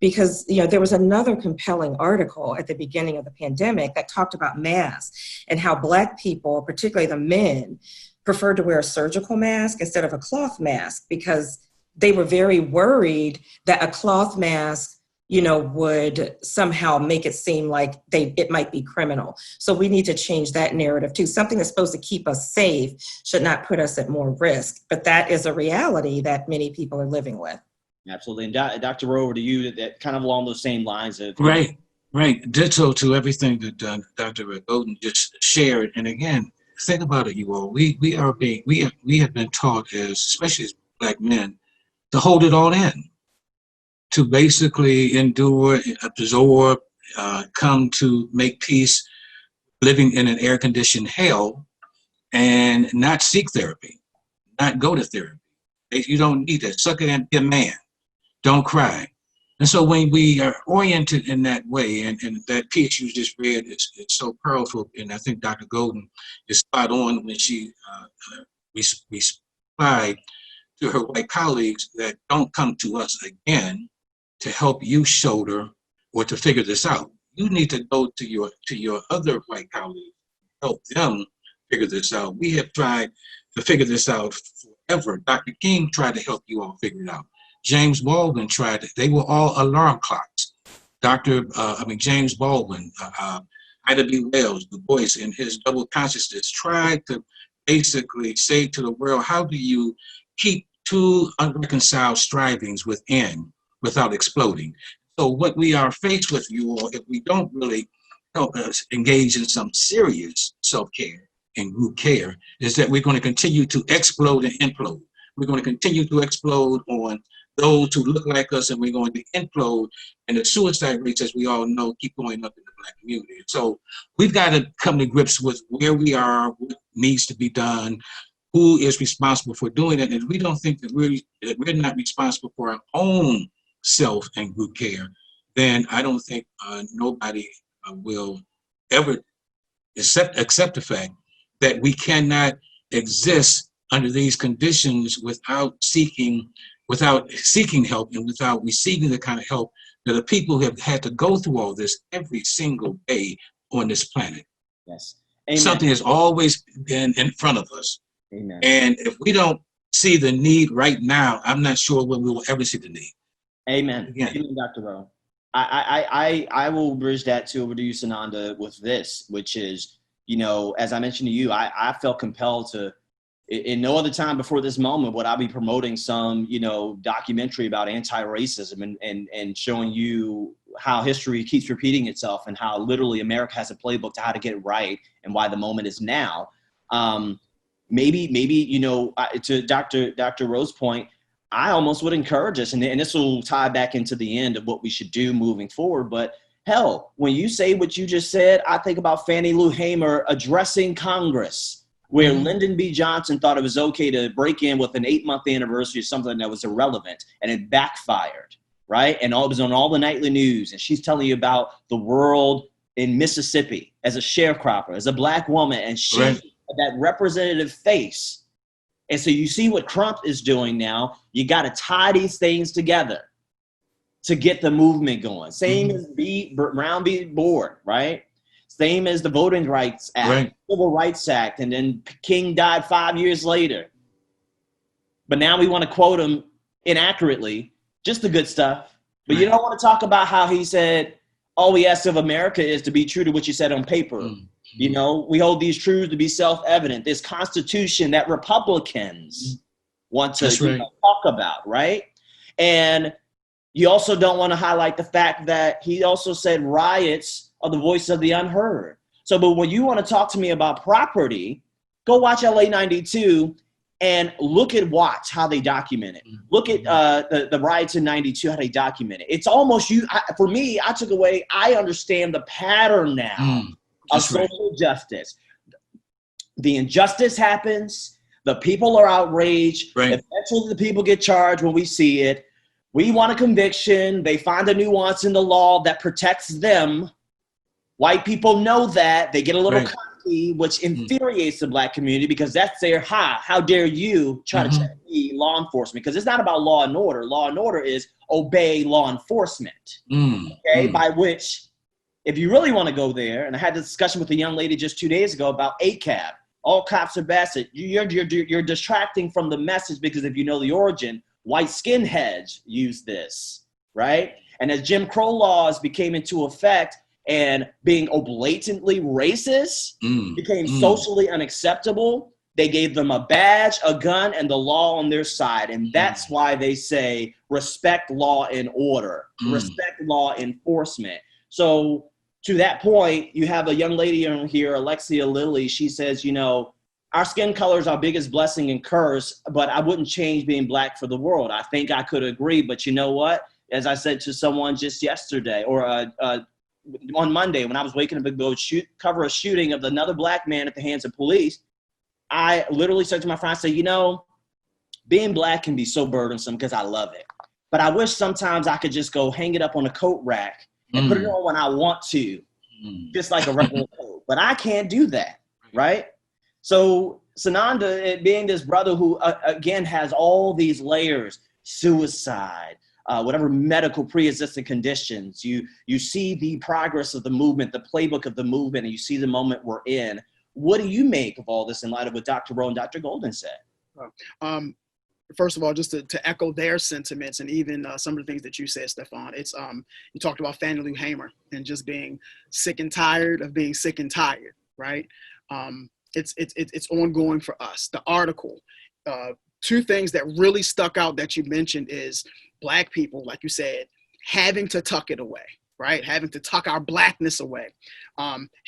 Because, there was another compelling article at the beginning of the pandemic that talked about masks and how Black people, particularly the men, preferred to wear a surgical mask instead of a cloth mask because they were very worried that a cloth mask, would somehow make it seem like it might be criminal. So we need to change that narrative too. Something that's supposed to keep us safe should not put us at more risk. But that is a reality that many people are living with.
Absolutely. And Dr. Rowe, to you, that kind of along those same lines of...
Right. Ditto to everything that Dr. Golden just shared. And again, think about it, you all. We have been taught, especially as Black men, to hold it all in, to basically endure, absorb, come to make peace, living in an air-conditioned hell, and not seek therapy, not go to therapy. You don't need that. Suck it and be a man. Don't cry. And so when we are oriented in that way, and that piece you just read is so powerful, and I think Dr. Golden is spot on when she replied to her white colleagues that don't come to us again to help you shoulder or to figure this out. You need to go to your other white colleagues, help them figure this out. We have tried to figure this out forever. Dr. King tried to help you all figure it out. James Baldwin tried it. They were all alarm clocks. James Baldwin, Ida B. Wells, Du Bois, in his double consciousness, tried to basically say to the world, how do you keep two unreconciled strivings within without exploding? So what we are faced with, you all, if we don't really help us engage in some serious self-care and group care, is that we're going to continue to explode and implode. We're going to continue to explode on those who look like us, and we're going to implode. And the suicide rates, as we all know, keep going up in the Black community. So we've got to come to grips with where we are, what needs to be done, who is responsible for doing it. And if we don't think that we're not responsible for our own self and group care, then I don't think nobody will ever accept the fact that we cannot exist under these conditions without seeking help and without receiving the kind of help that the people who have had to go through all this every single day on this planet.
Yes. Amen.
Something has always been in front of us.
Amen.
And if we don't see the need right now, I'm not sure when we will ever see the need.
Amen.
Again.
Amen, Dr. Rowe. I will bridge that over to you, Tsanonda, with this, which is, as I mentioned to you, I felt compelled to, in no other time before this moment would I be promoting some, documentary about anti-racism and showing you how history keeps repeating itself and how literally America has a playbook to how to get it right and why the moment is now. Maybe, you know, to Dr. Rowe's point, I almost would encourage us, and this will tie back into the end of what we should do moving forward. But hell, when you say what you just said, I think about Fannie Lou Hamer addressing Congress, where Lyndon B. Johnson thought it was okay to break in with an 8-month anniversary of something that was irrelevant, and it backfired, right? And it was on all the nightly news, and she's telling you about the world in Mississippi as a sharecropper, as a Black woman, and she, that representative face. And so you see what Trump is doing now. You got to tie these things together to get the movement going. Same as Brown v. Board, right? Same as the Voting Rights Act, Civil Rights Act, and then King died 5 years later. But now we want to quote him inaccurately, just the good stuff. But you don't want to talk about how he said, all we ask of America is to be true to what you said on paper. You know, we hold these truths to be self-evident. This Constitution that Republicans want to talk about, right? And you also don't want to highlight the fact that he also said riots are the voice of the unheard. So, but when you want to talk to me about property, go watch LA 92 and watch how they document it. Look at the riots in 92, how they document it. It's almost for me, I took away, I understand the pattern now of social justice. The injustice happens. The people are outraged. Eventually the people get charged when we see it. We want a conviction. They find a nuance in the law that protects them. White people know that. They get a little cocky, which infuriates the Black community because that's their how dare you try to check me, law enforcement? Because it's not about law and order. Law and order is obey law enforcement. By which, if you really want to go there, and I had this discussion with a young lady just 2 days ago about ACAB, all cops are bastards. You're distracting from the message because if you know the origin, white skinheads use this, right? And as Jim Crow laws became into effect and being blatantly racist became socially unacceptable, they gave them a badge, a gun, and the law on their side. And that's why they say respect law and order, respect law enforcement. So to that point, you have a young lady on here, Alexia Lilly. She says, you know, our skin color is our biggest blessing and curse, but I wouldn't change being Black for the world. I think I could agree, but you know what? As I said to someone just yesterday or on Monday when I was waking up to go cover a shooting of another Black man at the hands of police, I literally said to my friend, I said, you know, being Black can be so burdensome because I love it. But I wish sometimes I could just go hang it up on a coat rack and put it on when I want to, just like a regular coat. But I can't do that, right? So Tsanonda, being this brother who, again, has all these layers, suicide, whatever medical pre-existing conditions, you see the progress of the movement, the playbook of the movement, and you see the moment we're in. What do you make of all this in light of what Dr. Rowe and Dr. Golden said?
First of all, just to echo their sentiments and even some of the things that you said, Stephon, it's you talked about Fannie Lou Hamer and just being sick and tired of being sick and tired, right? It's ongoing for us. The article, two things that really stuck out that you mentioned is Black people, like you said, having to tuck it away, right? Having to tuck our Blackness away.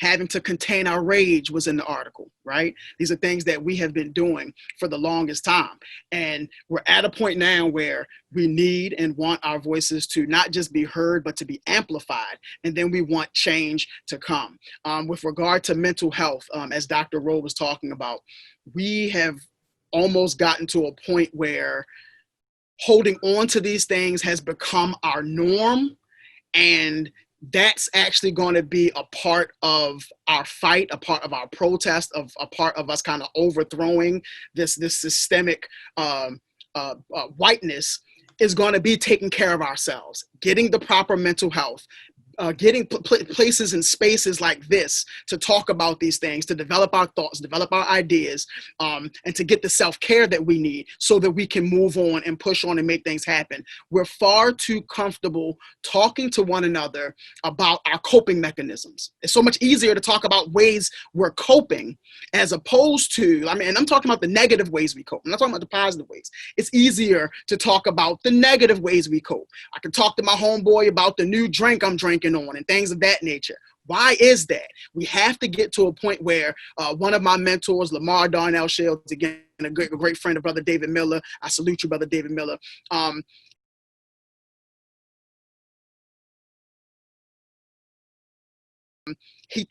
Having to contain our rage was in the article, right? These are things that we have been doing for the longest time. And we're at a point now where we need and want our voices to not just be heard, but to be amplified. And then we want change to come. With regard to mental health, as Dr. Rowe was talking about, we have almost gotten to a point where holding on to these things has become our norm. And that's actually going to be a part of our fight, a part of our protest, a part of us kind of overthrowing this systemic whiteness is going to be taking care of ourselves, getting the proper mental health, getting places and spaces like this to talk about these things, to develop our thoughts, develop our ideas, and to get the self-care that we need so that we can move on and push on and make things happen. We're far too comfortable talking to one another about our coping mechanisms. It's so much easier to talk about ways we're coping as opposed to, and I'm talking about the negative ways we cope. I'm not talking about the positive ways. It's easier to talk about the negative ways we cope. I can talk to my homeboy about the new drink I'm drinking on and things of that nature. Why is that? We have to get to a point where one of my mentors, Lamar Darnell Shields, again, a great friend of Brother David Miller. I salute you, Brother David Miller.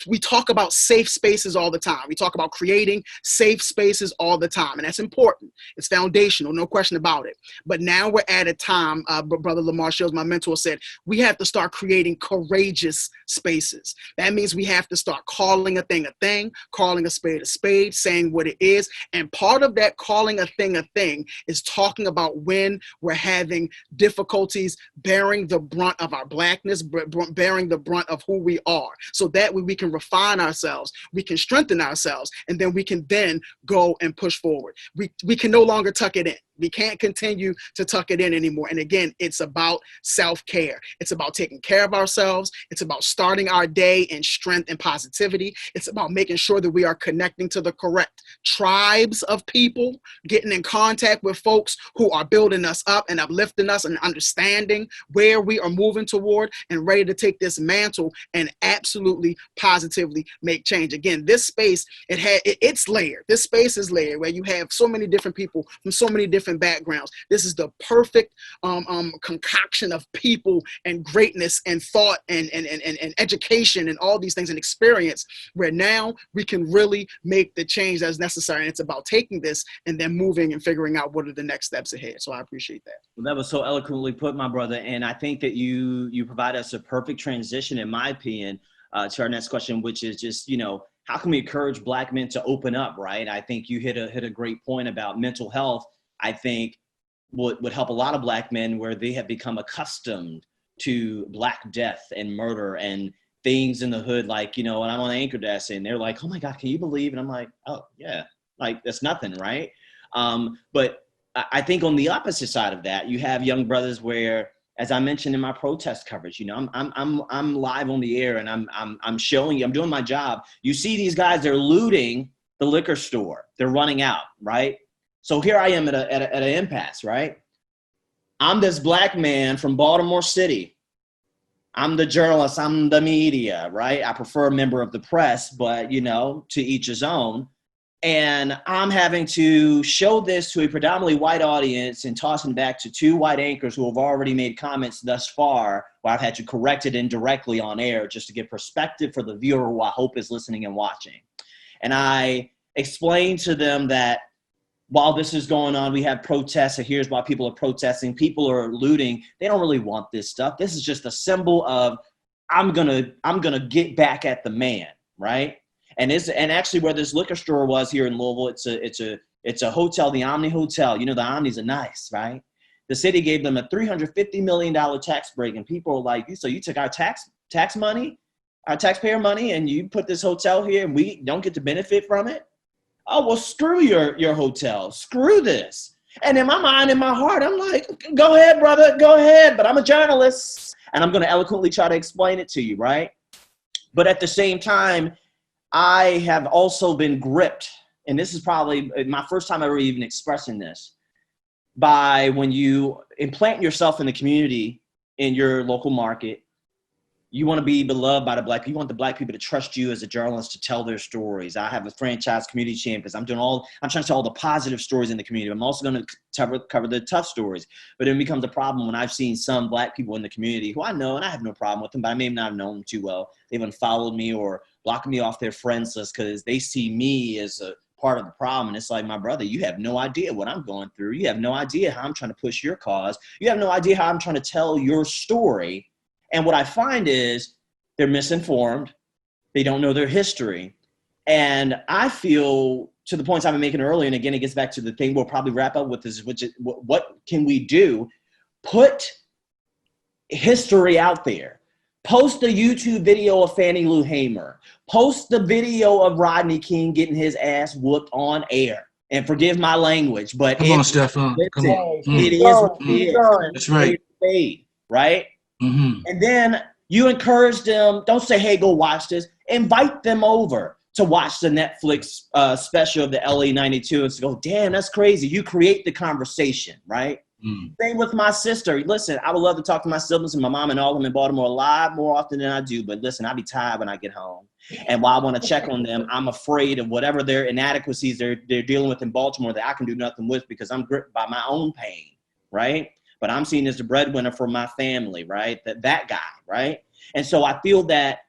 We talk about safe spaces all the time. We talk about creating safe spaces all the time, and that's important. It's foundational, no question about it. But now we're at a time, Brother Lamar Shields, my mentor, said, we have to start creating courageous spaces. That means we have to start calling a thing, calling a spade, saying what it is. And part of that calling a thing is talking about when we're having difficulties bearing the brunt of our blackness, bearing the brunt of who we are. So that way we can refine ourselves, we can strengthen ourselves, and then we can then go and push forward. We can no longer tuck it in. We can't continue to tuck it in anymore. And again, it's about self-care. It's about taking care of ourselves. It's about starting our day in strength and positivity. It's about making sure that we are connecting to the correct tribes of people, getting in contact with folks who are building us up and uplifting us and understanding where we are moving toward and ready to take this mantle and absolutely positively make change. Again, this space, it's layered. This space is layered where you have so many different people from so many different backgrounds. This is the perfect concoction of people and greatness and thought and education and all these things and experience, where now we can really make the change that's necessary. And it's about taking this and then moving and figuring out what are the next steps ahead. So I appreciate that.
Well, that was so eloquently put, my brother. And I think that you provide us a perfect transition, in my opinion, to our next question, which is just, how can we encourage Black men to open up, right? I think you hit a great point about mental health. I think would help a lot of Black men where they have become accustomed to Black death and murder and things in the hood, like, when I'm on the anchor desk and they're like, oh my God, can you believe? And I'm like, oh yeah, like that's nothing, right? But I think on the opposite side of that, you have young brothers where, as I mentioned in my protest coverage, I'm live on the air and I'm showing you, I'm doing my job. You see these guys, they're looting the liquor store. They're running out, right? So here I am at an impasse, right? I'm this Black man from Baltimore City. I'm the journalist, I'm the media, right? I prefer a member of the press, but to each his own. And I'm having to show this to a predominantly white audience and tossing back to two white anchors who have already made comments thus far, where I've had to correct it indirectly on air just to give perspective for the viewer who I hope is listening and watching. And I explained to them that while this is going on, we have protests, and here's why people are protesting. People are looting. They don't really want this stuff. This is just a symbol of I'm gonna get back at the man, right? And actually where this liquor store was here in Louisville, it's a hotel, the Omni Hotel. The Omnis are nice, right? The city gave them a $350 million tax break, and people are like, so you took our tax money, our taxpayer money, and you put this hotel here, and we don't get to benefit from it? Oh, well, screw your hotel. Screw this. And in my mind, in my heart, I'm like, go ahead, brother, go ahead. But I'm a journalist, and I'm going to eloquently try to explain it to you, right? But at the same time, I have also been gripped, and this is probably my first time ever even expressing this, by when you implant yourself in the community in your local market, you want to be beloved by the Black people. You want the Black people to trust you as a journalist to tell their stories. I have a franchise community champions. I'm trying to tell all the positive stories in the community. I'm also going to cover the tough stories. But it becomes a problem when I've seen some Black people in the community who I know, and I have no problem with them, but I may not have known them too well. They've unfollowed me or blocked me off their friends list because they see me as a part of the problem. And it's like, my brother, you have no idea what I'm going through. You have no idea how I'm trying to push your cause. You have no idea how I'm trying to tell your story. And what I find is they're misinformed. They don't know their history. And I feel, to the points I've been making earlier, and again, it gets back to the thing we'll probably wrap up with is, which is, what can we do? Put history out there. Post the YouTube video of Fannie Lou Hamer. Post the video of Rodney King getting his ass whooped on air. And forgive my language, but
Come on, Stephon. Come on.
it is what it is.
That's right.
Right?
Mm-hmm.
And then you encourage them. Don't say, hey, go watch this. Invite them over to watch the Netflix special of the LA 92 and to go, damn, that's crazy. You create the conversation, right? Same with my sister. Listen, I would love to talk to my siblings and my mom and all of them in Baltimore a lot more often than I do. But listen, I'll be tired when I get home. And while I want to check on them, I'm afraid of whatever their inadequacies they're dealing with in Baltimore that I can do nothing with because I'm gripped by my own pain, right? But I'm seen as the breadwinner for my family, right? That guy, right? And so I feel that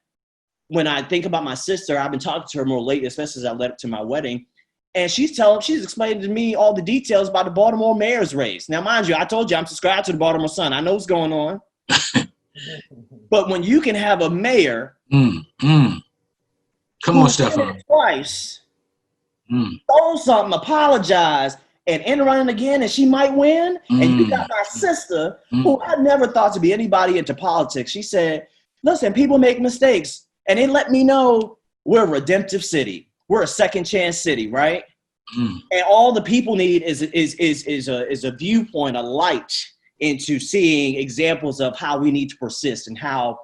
when I think about my sister, I've been talking to her more lately, especially as I led up to my wedding. And she's explaining to me all the details about the Baltimore mayor's race. Now, mind you, I told you I'm subscribed to the Baltimore Sun. I know what's going on. But when you can have a mayor
Come on, Stephon.
twice, stole something, apologize, and end running again, and she might win. And you got my sister, who I never thought to be anybody into politics. She said, listen, people make mistakes. And they let me know we're a redemptive city. We're a second chance city, right? And all the people need is a viewpoint, a light into seeing examples of how we need to persist and how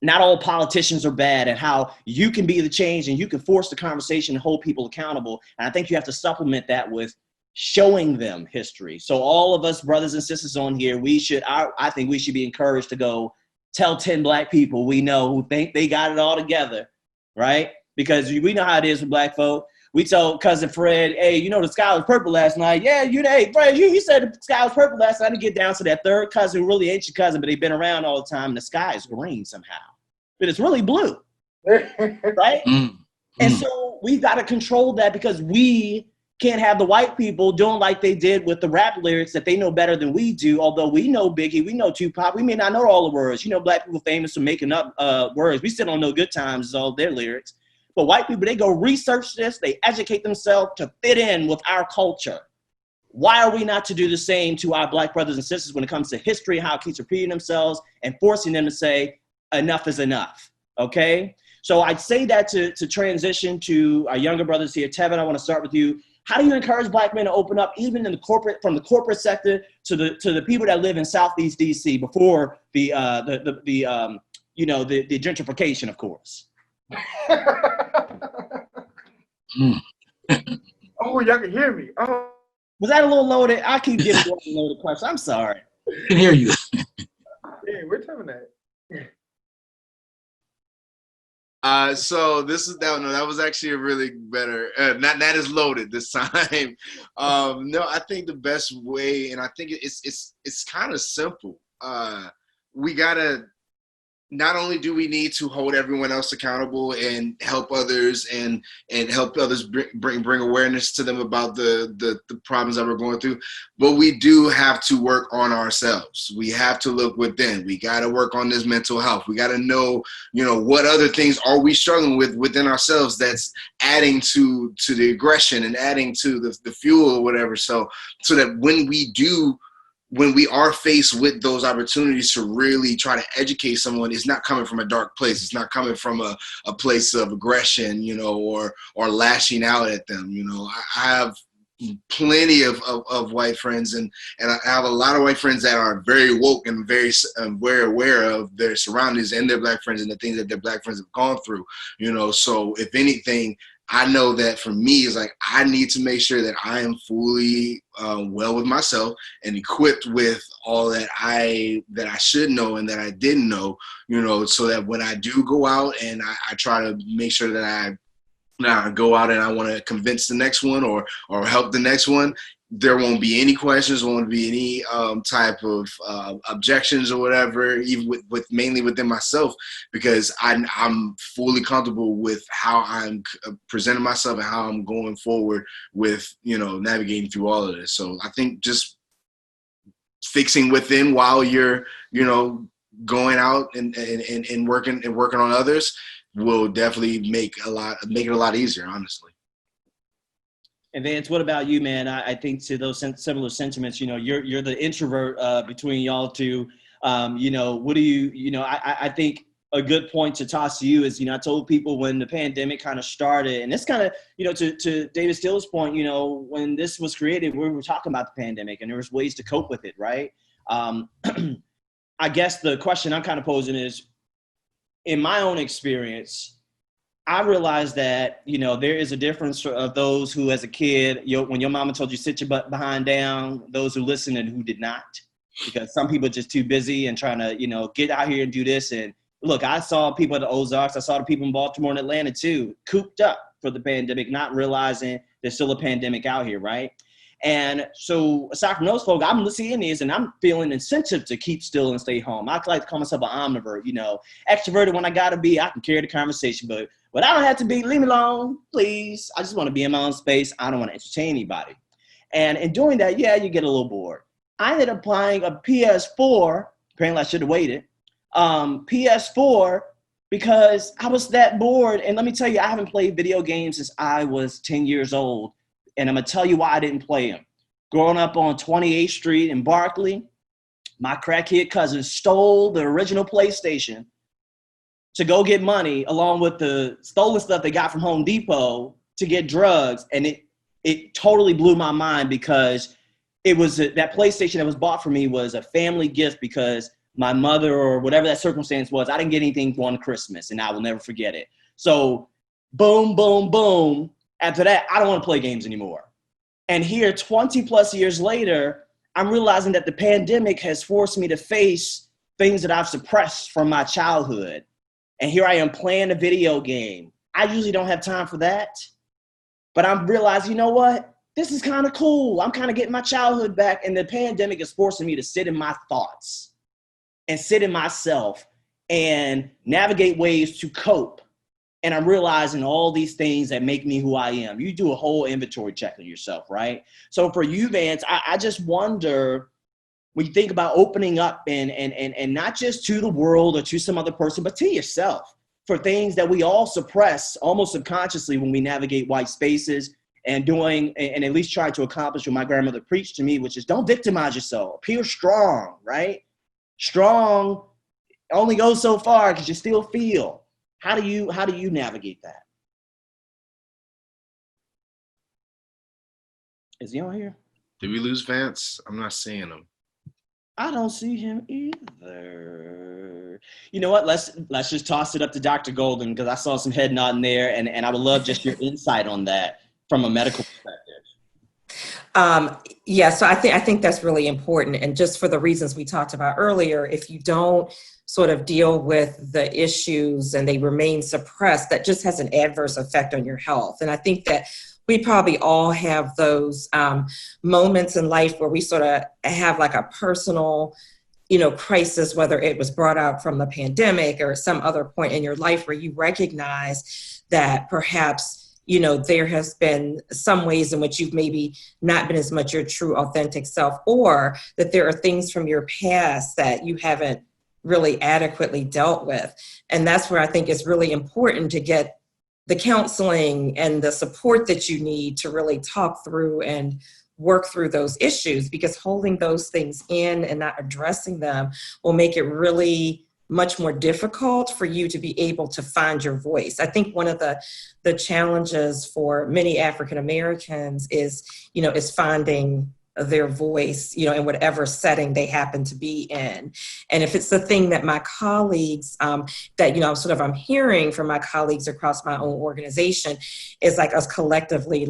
not all politicians are bad and how you can be the change and you can force the conversation and hold people accountable. And I think you have to supplement that with showing them history. So all of us brothers and sisters on here, I think we should be encouraged to go tell 10 Black people we know who think they got it all together, right? Because we know how it is with Black folk. We told cousin Fred, hey, you know, the sky was purple last night. Yeah, hey, Fred, you said the sky was purple last night. To get down to that third cousin who really ain't your cousin, but they've been around all the time. And the sky is green somehow, but it's really blue, right? And so we've got to control that because we can't have the white people doing like they did with the rap lyrics that they know better than we do. Although we know Biggie, we know Tupac, we may not know all the words. You know, Black people famous for making up words. We still don't know Good Times is all their lyrics. But white people, they go research this, they educate themselves to fit in with our culture. Why are we not to do the same to our Black brothers and sisters when it comes to history, how it keeps repeating themselves and forcing them to say, enough is enough, okay? So I'd say that to transition to our younger brothers here. Tevin, I wanna start with you. How do you encourage Black men to open up even in from the corporate sector to the people that live in Southeast DC before the gentrification, of course?
Oh, y'all can hear me. Oh.
Was that a little loaded? I keep getting a loaded question. I'm sorry.
I can hear you.
Yeah, we're telling that.
So that was actually a really better, not as loaded this time. No, I think the best way, and I think it's kind of simple. We gotta, not only do we need to hold everyone else accountable and help others and help others bring awareness to them about the problems that we're going through, but we do have to work on ourselves. We have to look within. We got to work on this mental health. We got to know, what other things are we struggling with within ourselves that's adding to the aggression and adding to the fuel or whatever. So that when we are faced with those opportunities to really try to educate someone, it's not coming from a dark place. It's not coming from a place of aggression, or lashing out at them. I have plenty of white friends and I have a lot of white friends that are very woke and very aware of their surroundings and their Black friends and the things that their Black friends have gone through, so if anything, I know that for me, it's like I need to make sure that I am fully well with myself and equipped with all that I should know and that I didn't know, so that when I do go out and I try to make sure that I go out and I want to convince the next one or help the next one, there won't be any questions, won't be any type of objections or whatever, even with mainly within myself, because I'm fully comfortable with how I'm presenting myself and how I'm going forward with, navigating through all of this. So I think just fixing within while you're, going out and working on others will definitely make it a lot easier, honestly.
And Vance, what about you, man? I think to those similar sentiments, you're the introvert between y'all two. What do you, I think a good point to toss to you is, I told people when the pandemic kind of started, and it's kind of, to David Steele's point, when this was created, we were talking about the pandemic and there was ways to cope with it, right? I guess the question I'm kind of posing is, in my own experience, I realized that, there is a difference of those who, as a kid, when your mama told you sit your butt behind down, those who listened and who did not, because some people are just too busy and trying to, get out here and do this. And look, I saw people at the Ozarks. I saw the people in Baltimore and Atlanta too, cooped up for the pandemic, not realizing there's still a pandemic out here, right? And so aside from those folks, I'm seeing these and I'm feeling incentive to keep still and stay home. I like to call myself an omnivore, extroverted when I gotta be. I can carry the conversation, but I don't have to be. Leave me alone, please. I just want to be in my own space. I don't want to entertain anybody. And in doing that, yeah, you get a little bored. I ended up buying a PS4. Apparently, I should have waited. PS4 because I was that bored. And let me tell you, I haven't played video games since I was 10 years old. And I'm going to tell you why I didn't play them. Growing up on 28th Street in Berkeley, my crackhead cousin stole the original PlayStation to go get money along with the stolen stuff they got from Home Depot to get drugs. And it totally blew my mind because it was that PlayStation that was bought for me was a family gift because my mother or whatever that circumstance was, I didn't get anything for one Christmas and I will never forget it. So boom, boom, boom. After that, I don't want to play games anymore. And here 20 plus years later, I'm realizing that the pandemic has forced me to face things that I've suppressed from my childhood. And here I am playing a video game. I usually don't have time for that. But I'm realizing, you know what? This is kind of cool. I'm kind of getting my childhood back. And the pandemic is forcing me to sit in my thoughts and sit in myself and navigate ways to cope. And I'm realizing all these things that make me who I am. You do a whole inventory check on yourself, right? So for you, Vance, I just wonder, when you think about opening up and not just to the world or to some other person, but to yourself for things that we all suppress almost subconsciously when we navigate white spaces and doing, and at least try to accomplish what my grandmother preached to me, which is don't victimize yourself. Appear strong, right? Strong only goes so far because you still feel. How do you navigate that? Is he on here?
Did we lose Vance? I'm not seeing him.
I don't see him either. You know what? Let's just toss it up to Dr. Golden because I saw some head nodding there, and I would love just your insight on that from a medical perspective.
Yeah, so I think that's really important. And just for the reasons we talked about earlier, if you don't sort of deal with the issues and they remain suppressed, that just has an adverse effect on your health. And I think that we probably all have those moments in life where we sort of have like a personal, crisis, whether it was brought out from the pandemic or some other point in your life where you recognize that perhaps there has been some ways in which you've maybe not been as much your true authentic self, or that there are things from your past that you haven't really adequately dealt with. And that's where I think it's really important to get the counseling and the support that you need to really talk through and work through those issues, because holding those things in and not addressing them will make it really much more difficult for you to be able to find your voice. I think one of the challenges for many African Americans is finding their voice, in whatever setting they happen to be in. And if it's the thing that my colleagues, I'm hearing from my colleagues across my own organization, is like us collectively,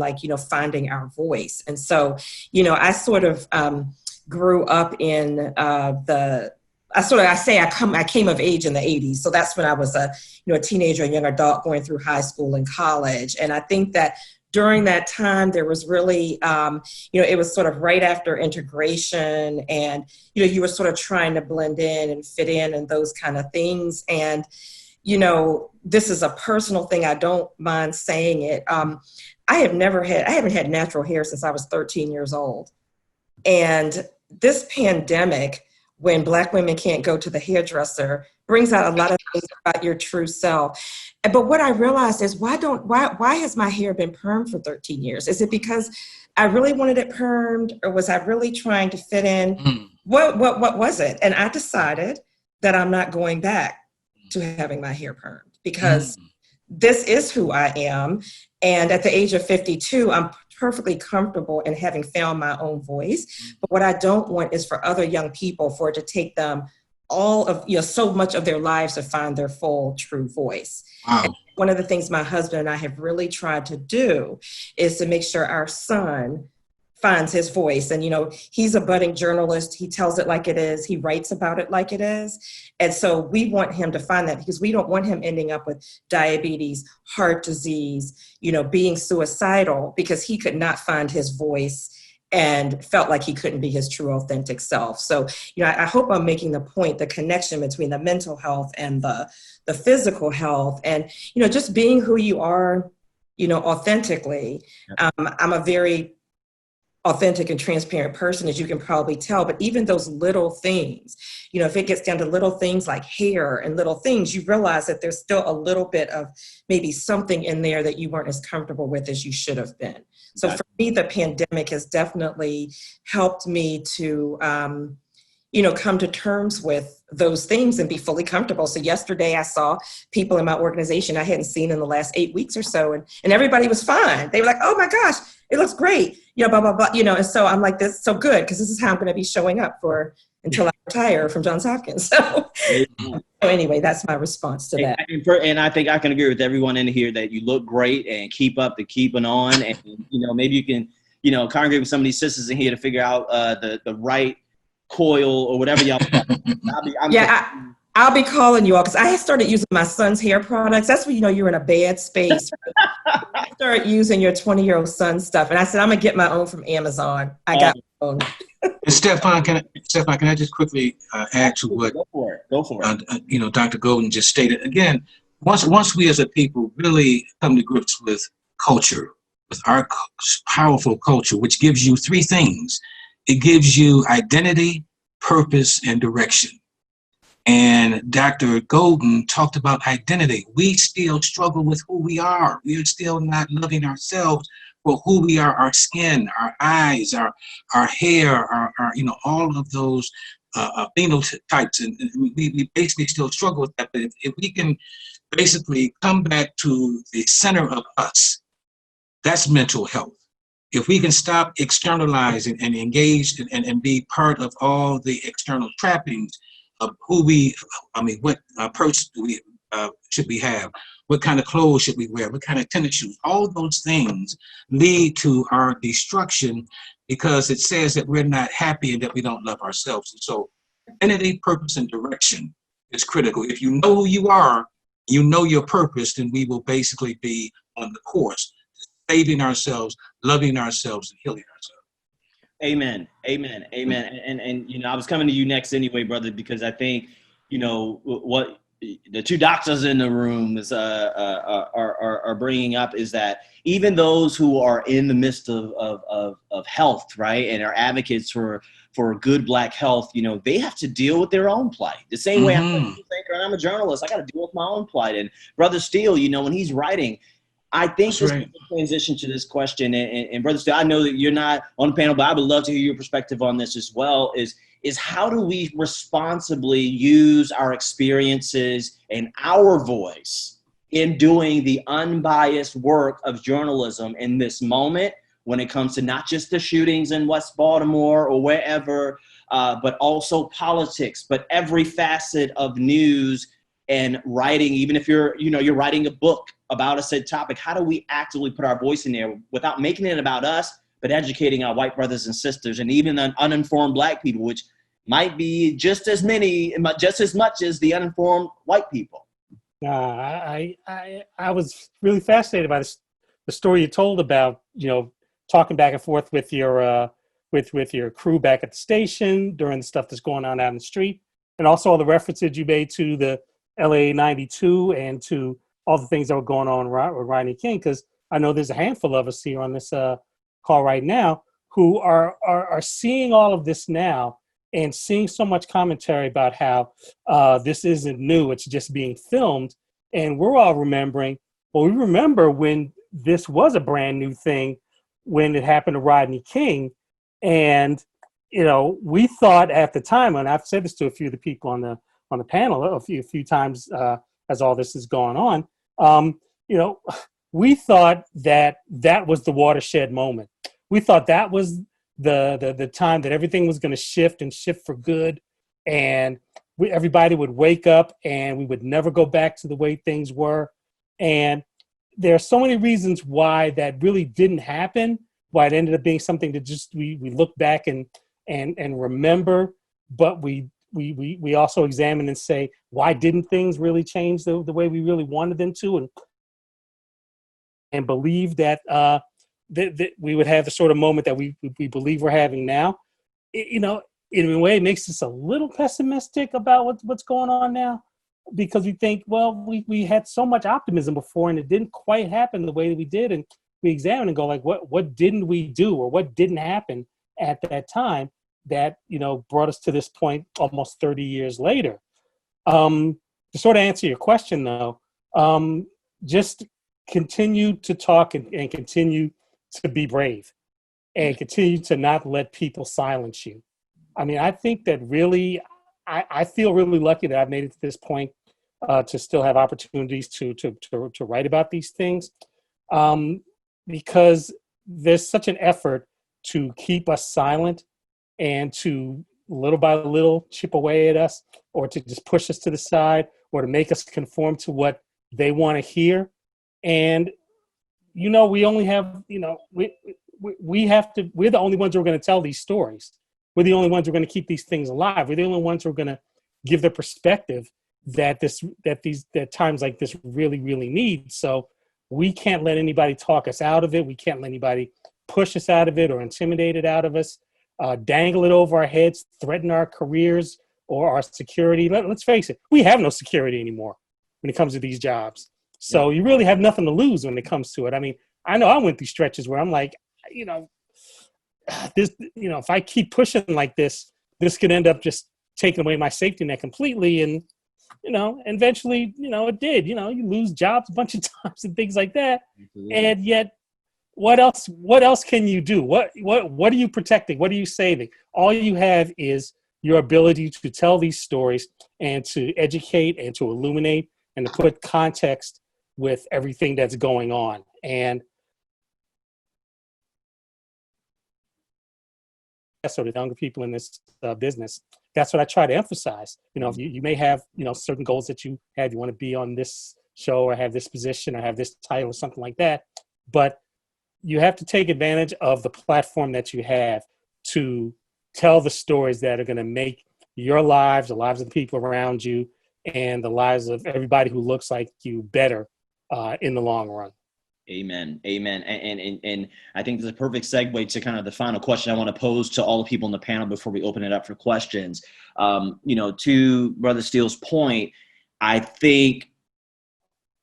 finding our voice. And so, I sort of grew up in I came of age in the 80s. So that's when I was a teenager and young adult going through high school and college. And I think that during that time, there was really, it was sort of right after integration, and, you were sort of trying to blend in and fit in and those kind of things. And, this is a personal thing. I don't mind saying it. I haven't had natural hair since I was 13 years old. And this pandemic, when Black women can't go to the hairdresser, brings out a lot of things about your true self. But what I realized is why has my hair been permed for 13 years? Is it because I really wanted it permed, or was I really trying to fit in? What was it? And I decided that I'm not going back. to having my hair permed, because this is who I am. And at the age of 52, I'm perfectly comfortable in having found my own voice. But what I don't want is for other young people, for it to take them all of, so much of their lives to find their full, true voice.
Wow.
And one of the things my husband and I have really tried to do is to make sure our son finds his voice. And, he's a budding journalist. He tells it like it is. He writes about it like it is. And so we want him to find that, because we don't want him ending up with diabetes, heart disease, being suicidal, because he could not find his voice and felt like he couldn't be his true, authentic self. So, I hope I'm making the point, the connection between the mental health and the physical health, and, just being who you are, authentically. I'm a very authentic and transparent person, as you can probably tell, but even those little things, if it gets down to little things like hair and little things, you realize that there's still a little bit of maybe something in there that you weren't as comfortable with as you should have been. So for me, the pandemic has definitely helped me to, come to terms with those things and be fully comfortable. So yesterday I saw people in my organization I hadn't seen in the last 8 weeks or so, and everybody was fine. They were like, oh my gosh, it looks great. Blah, blah, blah. And so I'm like, this is so good, because this is how I'm going to be showing up until I retire from Johns Hopkins. So anyway, that's my response to that.
And I think I can agree with everyone in here that you look great, and keep up the keeping on. And, maybe you can, congregate with some of these sisters in here to figure out the right coil or whatever y'all.
I'll be calling you all, because I started using my son's hair products. That's when you're in a bad space. I started using your 20-year-old son's stuff, and I said I'm gonna get my own from Amazon. I got my own.
And Stephon, can I just quickly add to what
Go for it.
Dr. Golden just stated again? Once we as a people really come to grips with culture, with our powerful culture, which gives you three things. It gives you identity, purpose, and direction. And Dr. Golden talked about identity. We still struggle with who we are. We are still not loving ourselves for who we are, our skin, our eyes, our hair, our all of those phenotypes. And we basically still struggle with that. But if we can basically come back to the center of us, that's mental health. If we can stop externalizing and engage and be part of all the external trappings of what approach should we have? What kind of clothes should we wear? What kind of tennis shoes? All those things lead to our destruction, because it says that we're not happy and that we don't love ourselves. And so identity, purpose, and direction is critical. If you know who you are, you know your purpose, then we will basically be on the course, saving ourselves, loving ourselves, and healing ourselves.
Amen. And I was coming to you next anyway, brother, because I think, what the two doctors in the room are bringing up is that even those who are in the midst of health, right, and are advocates for good Black health, they have to deal with their own plight. The same way I'm a thinker and I'm a journalist, I got to deal with my own plight. And Brother Steele, when he's writing, I think this is a transition to this question, and Brother Steele, I know that you're not on the panel, but I would love to hear your perspective on this as well, is how do we responsibly use our experiences and our voice in doing the unbiased work of journalism in this moment, when it comes to not just the shootings in West Baltimore or wherever, but also politics, but every facet of news and writing, even if you're writing a book about a said topic, how do we actively put our voice in there without making it about us, but educating our white brothers and sisters, and even uninformed Black people, which might be just as much as the uninformed white people?
I was really fascinated by the story you told about, talking back and forth with your with your crew back at the station during the stuff that's going on out in the street, and also all the references you made to the LA 92 and to all the things that were going on with Rodney King, because I know there's a handful of us here on this call right now who are seeing all of this now and seeing so much commentary about how this isn't new, it's just being filmed. And we're all remembering, we remember when this was a brand new thing, when it happened to Rodney King. And, we thought at the time, and I've said this to a few of the people on on the panel a few times as all this has gone on. We thought that was the watershed moment. We thought that was the time that everything was going to shift and shift for good, and everybody would wake up and we would never go back to the way things were. And there are so many reasons why that really didn't happen, why it ended up being something that just we look back and remember, but we also examine and say, why didn't things really change the way we really wanted them to, and believe that that we would have the sort of moment that we believe we're having now. In a way, it makes us a little pessimistic about what's going on now, because we think, well, we had so much optimism before and it didn't quite happen the way that we did. And we examine and go like, what didn't we do, or what didn't happen at that time that, brought us to this point almost 30 years later. To sort of answer your question though, just continue to talk and continue to be brave and continue to not let people silence you. I mean, I think that really, I feel really lucky that I've made it to this point to still have opportunities to write about these things, because there's such an effort to keep us silent and to little by little chip away at us, or to just push us to the side, or to make us conform to what they want to hear. And we only have, we're the only ones who are going to tell these stories. We're the only ones who are going to keep these things alive. We're the only ones who are going to give the perspective that times like this really, really need. So we can't let anybody talk us out of it. We can't let anybody push us out of it or intimidate it out of us, dangle it over our heads, threaten our careers or our security. Let's face it, we have no security anymore when it comes to these jobs. So you really have nothing to lose when it comes to it. I mean, I know I went through stretches where I'm like, if I keep pushing like this could end up just taking away my safety net completely. And, eventually, it did. You lose jobs a bunch of times and things like that. Absolutely. And yet, what else can you do? What are you protecting? What are you saving? All you have is your ability to tell these stories and to educate and to illuminate and to put context with everything that's going on. And so the younger people in this business, that's what I try to emphasize. You may have, certain goals that you have. You want to be on this show or have this position or have this title or something like that. But you have to take advantage of the platform that you have to tell the stories that are going to make your lives, the lives of the people around you, and the lives of everybody who looks like you better in the long run.
Amen. And I think this is a perfect segue to kind of the final question I want to pose to all the people in the panel before we open it up for questions. To Brother Steele's point, I think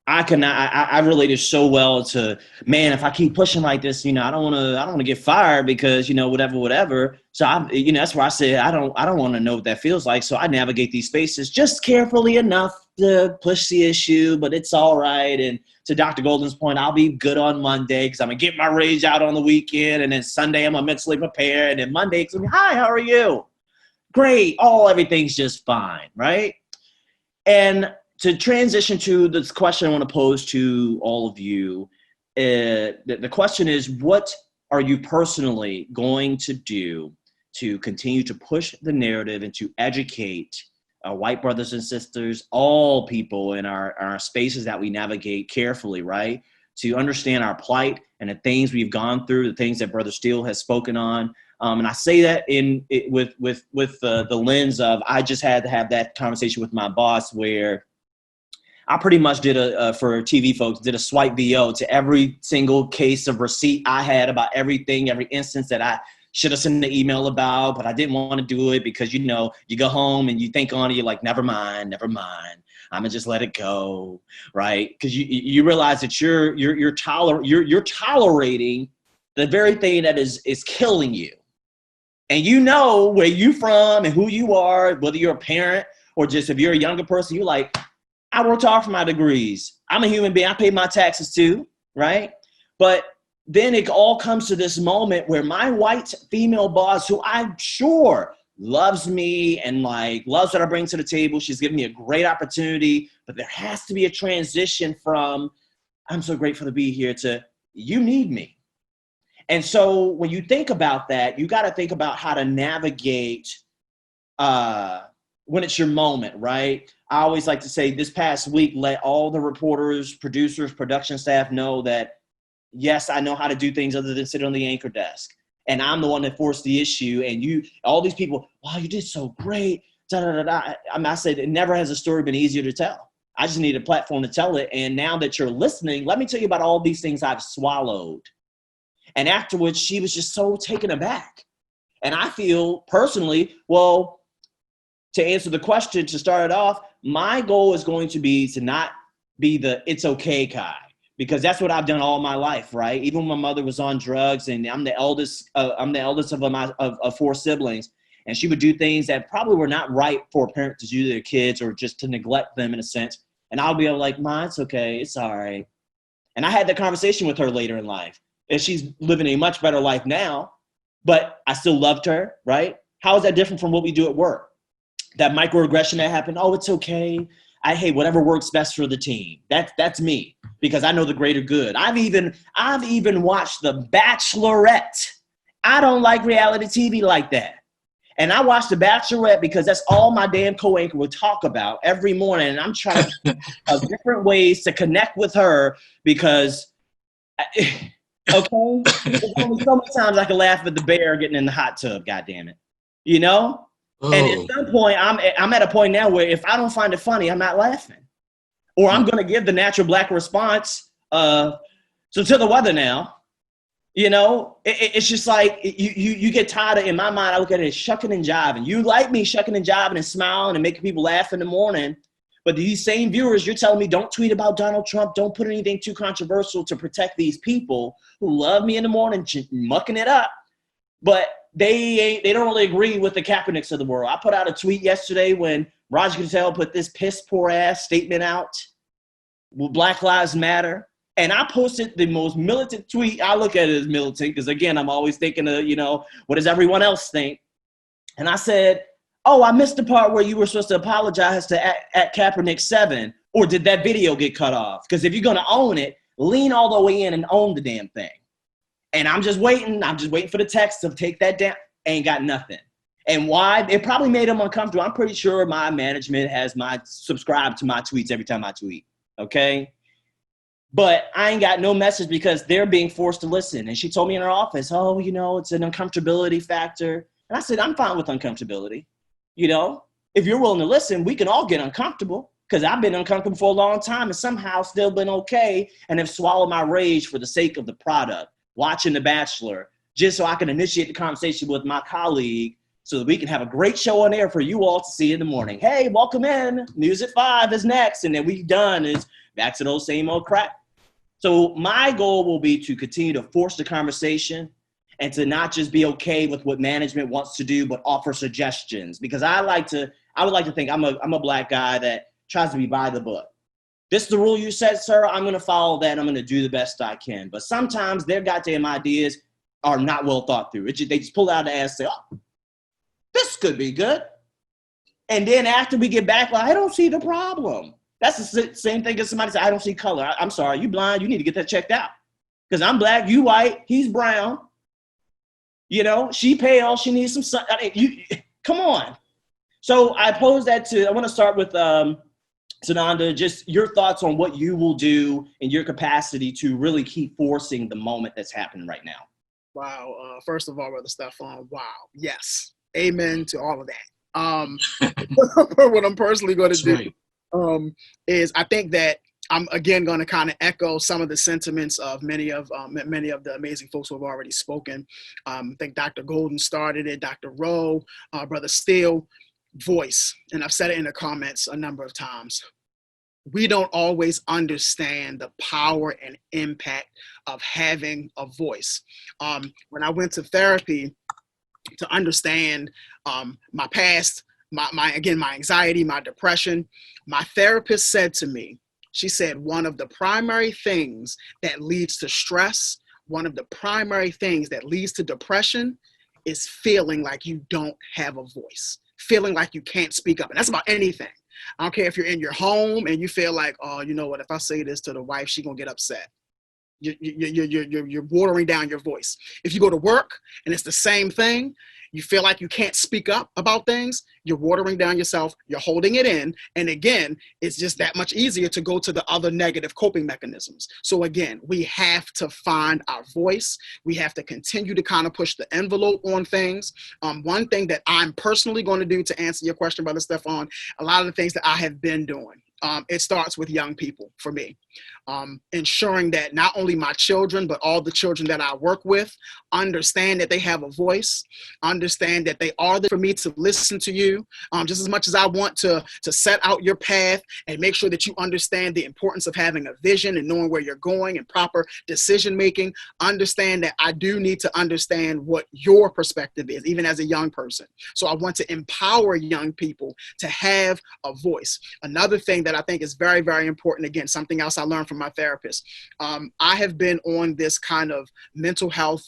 I related so well to, man, if I keep pushing like this, I don't want to get fired because, whatever. So that's where I said, I don't want to know what that feels like. So I navigate these spaces just carefully enough to push the issue, but it's all right. And to Dr. Golden's point, I'll be good on Monday because I'm going to get my rage out on the weekend. And then Sunday, I'm going to mentally prepare. And then Monday, it's going to be, hi, how are you? Great. Everything's just fine. Right. And to transition to this question I want to pose to all of you, the question is, what are you personally going to do to continue to push the narrative and to educate our white brothers and sisters, all people in our spaces that we navigate carefully, right? To understand our plight and the things we've gone through, the things that Brother Steele has spoken on. And I say that with the lens of, I just had to have that conversation with my boss where I pretty much did for TV folks, did a swipe VO to every single case of receipt I had about everything, every instance that I should have sent an email about, but I didn't want to do it because, you go home and you think on it, you're like, never mind. I'm gonna just let it go, right? Because you realize that you're tolerating the very thing that is killing you. And where you from and who you are, whether you're a parent or just if you're a younger person, you're like, I worked hard for my degrees. I'm a human being. I pay my taxes too, right? But then it all comes to this moment where my white female boss, who I'm sure loves me and like loves what I bring to the table. She's given me a great opportunity, but there has to be a transition from I'm so grateful to be here to you need me. And so when you think about that, you got to think about how to navigate when it's your moment, right? I always like to say this past week, let all the reporters, producers, production staff know that, yes, I know how to do things other than sit on the anchor desk. And I'm the one that forced the issue. And all these people, wow, you did so great. Da, da, da, da. I said, it never has a story been easier to tell. I just need a platform to tell it. And now that you're listening, let me tell you about all these things I've swallowed. And afterwards, she was just so taken aback. And I feel personally, well, to answer the question, to start it off, my goal is going to be to not be the it's okay guy, because that's what I've done all my life, right? Even when my mother was on drugs, and I'm the eldest of 4 siblings, and she would do things that probably were not right for a parent to do to their kids or just to neglect them in a sense. And I'll be like, Ma, it's okay, it's all right. And I had that conversation with her later in life, and she's living a much better life now, but I still loved her, right? How is that different from what we do at work? That microaggression that happened, oh, it's okay. I hate whatever works best for the team. That's me, because I know the greater good. I've even watched The Bachelorette. I don't like reality TV like that. And I watched The Bachelorette because that's all my damn co-anchor would talk about every morning. And I'm trying to think of different ways to connect with her because, okay, there's only so many times I can laugh at the bear getting in the hot tub, goddammit. You know? Oh. And at some point, I'm at a point now where if I don't find it funny, I'm not laughing. Or I'm going to give the natural black response, so to the weather now. You know, it's just like you get tired of, in my mind, I look at it as shucking and jiving. You like me shucking and jiving and smiling and making people laugh in the morning. But these same viewers, you're telling me don't tweet about Donald Trump, don't put anything too controversial to protect these people who love me in the morning, mucking it up. But they don't really agree with the Kaepernicks of the world. I put out a tweet yesterday when Roger Goodell put this piss poor ass statement out, Black Lives Matter. And I posted the most militant tweet. I look at it as militant because, again, I'm always thinking of, what does everyone else think? And I said, oh, I missed the part where you were supposed to apologize to at Kaepernick 7. Or did that video get cut off? Because if you're going to own it, lean all the way in and own the damn thing. And I'm just waiting for the text to take that down. Ain't got nothing. And why? It probably made them uncomfortable. I'm pretty sure my management has subscribed to my tweets every time I tweet. Okay? But I ain't got no message because they're being forced to listen. And she told me in her office, oh, it's an uncomfortability factor. And I said, I'm fine with uncomfortability. If you're willing to listen, we can all get uncomfortable because I've been uncomfortable for a long time and somehow still been okay and have swallowed my rage for the sake of the product, watching The Bachelor, just so I can initiate the conversation with my colleague so that we can have a great show on air for you all to see in the morning. Hey, welcome in. News at 5 is next. And then we done is back to those same old crap. So my goal will be to continue to force the conversation and to not just be okay with what management wants to do, but offer suggestions. Because I would like to think I'm a black guy that tries to be by the book. This is the rule you said, sir. I'm going to follow that. I'm going to do the best I can. But sometimes their goddamn ideas are not well thought through. They just pull out the ass and say, oh, this could be good. And then after we get back, I don't see the problem. That's the same thing as somebody say, I don't see color. I'm sorry, you blind. You need to get that checked out. Because I'm black, you white, he's brown. She pale, she needs some sun. Come on. So I want to start with Tsanonda, just your thoughts on what you will do in your capacity to really keep forcing the moment that's happening right now.
Wow. First of all, Brother Stephon, wow. Yes. Amen to all of that. What I'm personally going to do is I think that I'm again going to kind of echo some of the sentiments of many of the amazing folks who have already spoken. I think Dr. Golden started it, Dr. Rowe, Brother Steele, voice. And I've said it in the comments a number of times. We don't always understand the power and impact of having a voice. When I went to therapy to understand my past, my anxiety, my depression, my therapist said to me, she said, one of the primary things that leads to stress, one of the primary things that leads to depression is feeling like you don't have a voice, feeling like you can't speak up. And that's about anything. I don't care if you're in your home and you feel like, oh, you know what, if I say this to the wife, she's gonna get upset. You're watering down your voice. If you go to work and it's the same thing, you feel like you can't speak up about things, you're watering down yourself, you're holding it in. And again, it's just that much easier to go to the other negative coping mechanisms. So again, we have to find our voice. We have to continue to kind of push the envelope on things. One thing that I'm personally going to do to answer your question, Brother Stephon, a lot of the things that I have been doing, it starts with young people for me. Ensuring that not only my children, but all the children that I work with understand that they have a voice, understand that they are there for me to listen to you, just as much as I want to set out your path and make sure that you understand the importance of having a vision and knowing where you're going and proper decision making. Understand that I do need to understand what your perspective is, even as a young person. So I want to empower young people to have a voice. Another thing that I think is very, very important, again, something else I learned from my therapist. I have been on this kind of mental health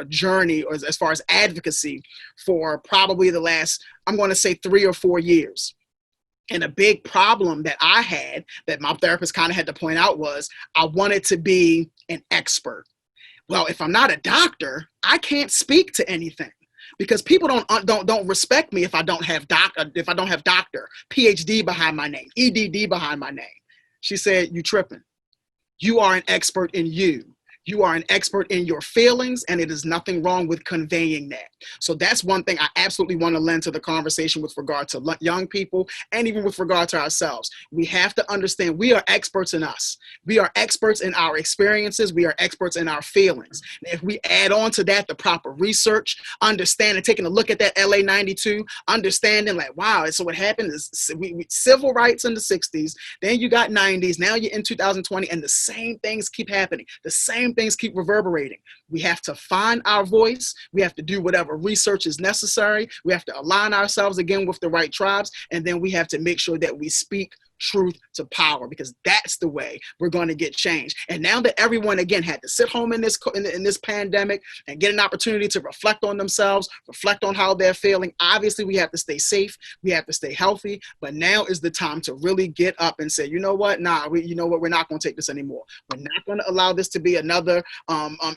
journey, or as far as advocacy, for probably the last, I'm going to say 3 or 4 years. And a big problem that I had, that my therapist kind of had to point out, was I wanted to be an expert. Well, if I'm not a doctor, I can't speak to anything, because people don't respect me if I don't have doctor, PhD behind my name, EDD behind my name. She said, "You tripping. You are an expert in you. You are an expert in your feelings, and it is nothing wrong with conveying that." So that's one thing I absolutely want to lend to the conversation with regard to young people, and even with regard to ourselves. We have to understand we are experts in us. We are experts in our experiences. We are experts in our feelings. And if we add on to that the proper research, understanding, taking a look at that LA 92, understanding like, wow, so what happened is we civil rights in the 60s, then you got 90s, now you're in 2020, and the same things keep happening. The same things keep reverberating. We have to find our voice. We have to do whatever research is necessary. We have to align ourselves again with the right tribes. And then we have to make sure that we speak truth to power, because that's the way we're going to get change. And now that everyone again had to sit home in this pandemic and get an opportunity to reflect on themselves, reflect on how they're feeling, obviously we have to stay safe, we have to stay healthy, but now is the time to really get up and say, you know what, we're not going to take this anymore. We're not going to allow this to be another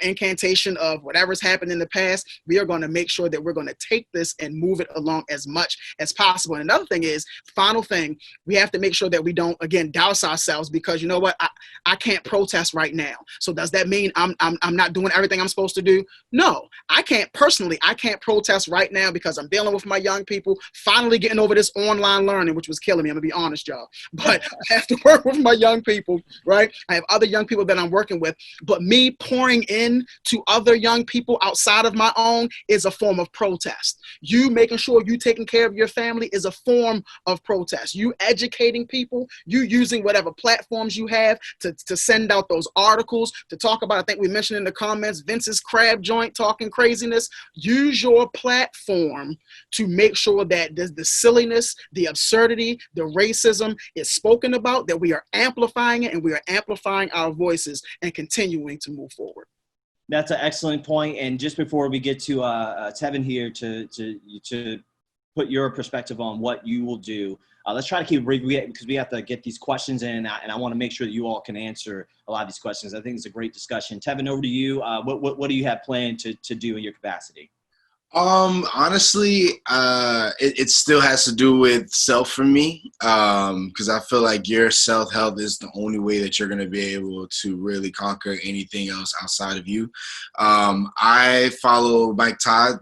incantation of whatever's happened in the past. We are going to make sure that we're going to take this and move it along as much as possible. And another thing is, final thing, we have to make sure that we don't, again, douse ourselves, because you know what, I can't protest right now. So does that mean I'm not doing everything I'm supposed to do? No, I can't protest right now because I'm dealing with my young people, finally getting over this online learning, which was killing me. I'm gonna be honest, y'all. But I have to work with my young people, right? I have other young people that I'm working with, but me pouring in to other young people outside of my own is a form of protest. You making sure you taking care of your family is a form of protest. You educating people, you using whatever platforms you have to send out those articles, to talk about, I think we mentioned in the comments, Vance's crab joint talking craziness. Use your platform to make sure that the silliness, the absurdity, the racism is spoken about, that we are amplifying it, and we are amplifying our voices and continuing to move forward.
That's an excellent point. And just before we get to Tevin here to put your perspective on what you will do, let's try to keep because we have to get these questions in, and I want to make sure that you all can answer a lot of these questions. I think it's a great discussion. Tevin, over to you. What do you have planned to do in your capacity?
Honestly, it still has to do with self for me, because I feel like your self-health is the only way that you're going to be able to really conquer anything else outside of you. I follow Mike Todd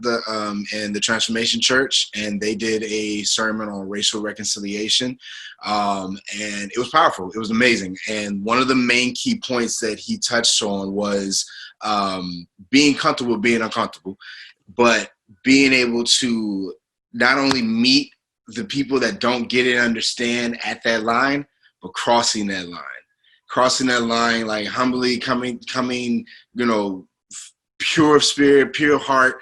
in the Transformation Church, and they did a sermon on racial reconciliation, and it was powerful. It was amazing. And one of the main key points that he touched on was being comfortable being uncomfortable, but being able to not only meet the people that don't get it and understand at that line, but crossing that line, like humbly coming, pure of spirit, pure heart,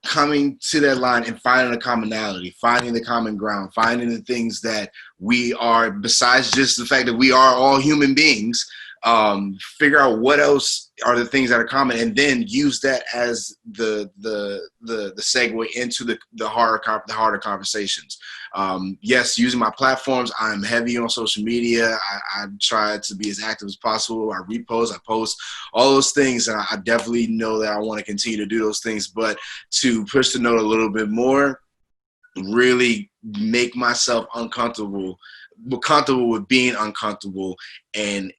coming to that line and finding a commonality, finding the common ground, finding the things that we are, besides just the fact that we are all human beings, Figure out what else are the things that are common, and then use that as the segue into the harder conversations. Yes, using my platforms, I'm heavy on social media. I try to be as active as possible. I repost, I post, all those things, and I definitely know that I want to continue to do those things. But to push the note a little bit more, really make myself comfortable with being uncomfortable and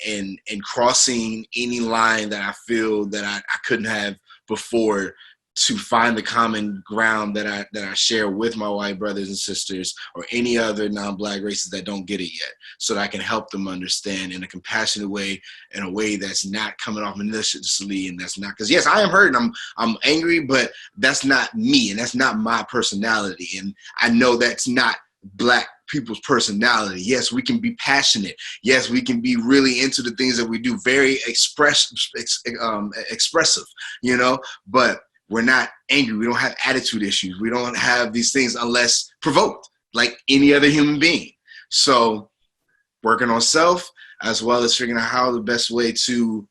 crossing any line that I feel that I couldn't have before, to find the common ground that I share with my white brothers and sisters or any other non-Black races that don't get it yet, so that I can help them understand in a compassionate way, in a way that's not coming off maliciously, and that's not, because yes, I am hurt and I'm angry, but that's not me and that's not my personality, and I know that's not Black people's personality. Yes, we can be passionate. Yes, we can be really into the things that we do, very expressive, you know, but we're not angry. We don't have attitude issues. We don't have these things unless provoked, like any other human being. So working on self, as well as figuring out how the best way to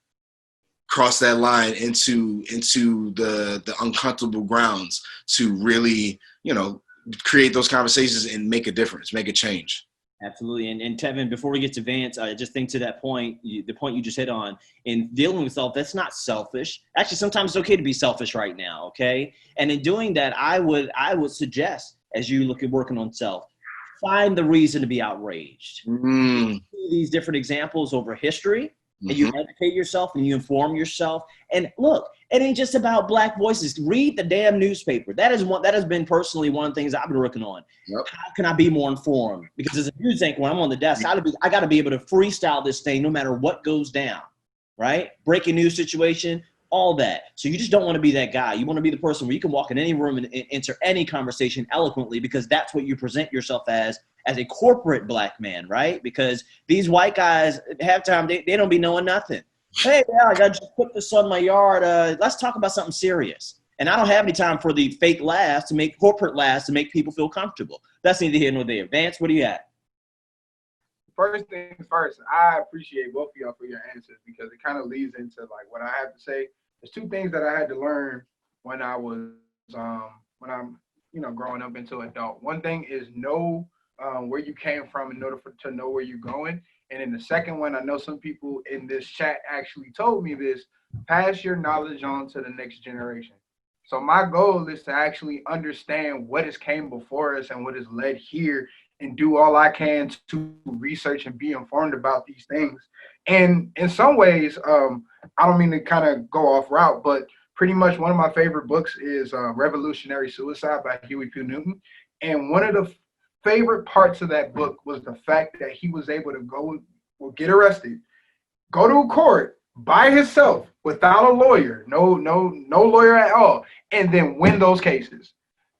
cross that line into the uncomfortable grounds to really, you know, create those conversations and make a difference, make a change.
Absolutely. And Tevin, before we get to Vance, I just think to that point, the point you just hit on, in dealing with self, that's not selfish. Actually, sometimes it's okay to be selfish right now, okay? And in doing that, I would suggest, as you look at working on self, find the reason to be outraged. These different examples over history, and you educate yourself and you inform yourself. And look, it ain't just about Black voices. Read the damn newspaper. That has been personally one of the things I've been working on.
Yep.
How can I be more informed? Because as a news anchor, when I'm on the desk, I got to be able to freestyle this thing no matter what goes down, right? Breaking news situation, all that. So you just don't want to be that guy. You want to be the person where you can walk in any room and enter any conversation eloquently, because that's what you present yourself as a corporate Black man, right? Because these white guys, half time, they don't be knowing nothing. Hey, Alex, I just put this on my yard. Let's talk about something serious. And I don't have any time for the fake laughs, to make corporate laughs, to make people feel comfortable. That's neither here nor there. Vance, what do you at?
First things first, I appreciate both of y'all for your answers, because it kind of leads into like what I have to say. There's two things that I had to learn when I was when I'm growing up into adult. One thing is know where you came from in order to know where you're going. And then the second one, I know some people in this chat actually told me this: pass your knowledge on to the next generation. So my goal is to actually understand what has came before us and what has led here, and do all I can to research and be informed about these things. And in some ways, I don't mean to kind of go off route, but pretty much one of my favorite books is Revolutionary Suicide by Huey P. Newton. And one of the favorite parts of that book was the fact that he was able to get arrested, go to court by himself without a lawyer, no lawyer at all, and then win those cases.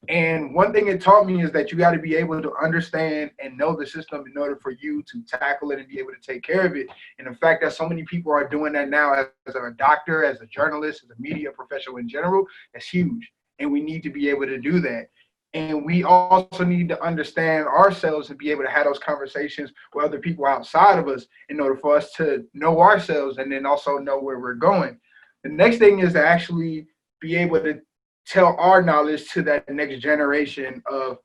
And one thing it taught me is that you got to be able to understand and know the system in order for you to tackle it and be able to take care of it. And the fact that so many people are doing that now as a doctor, as a journalist, as a media professional in general, that's huge. And we need to be able to do that. And we also need to understand ourselves and be able to have those conversations with other people outside of us in order for us to know ourselves and then also know where we're going. The next thing is to actually be able to tell our knowledge to that next generation of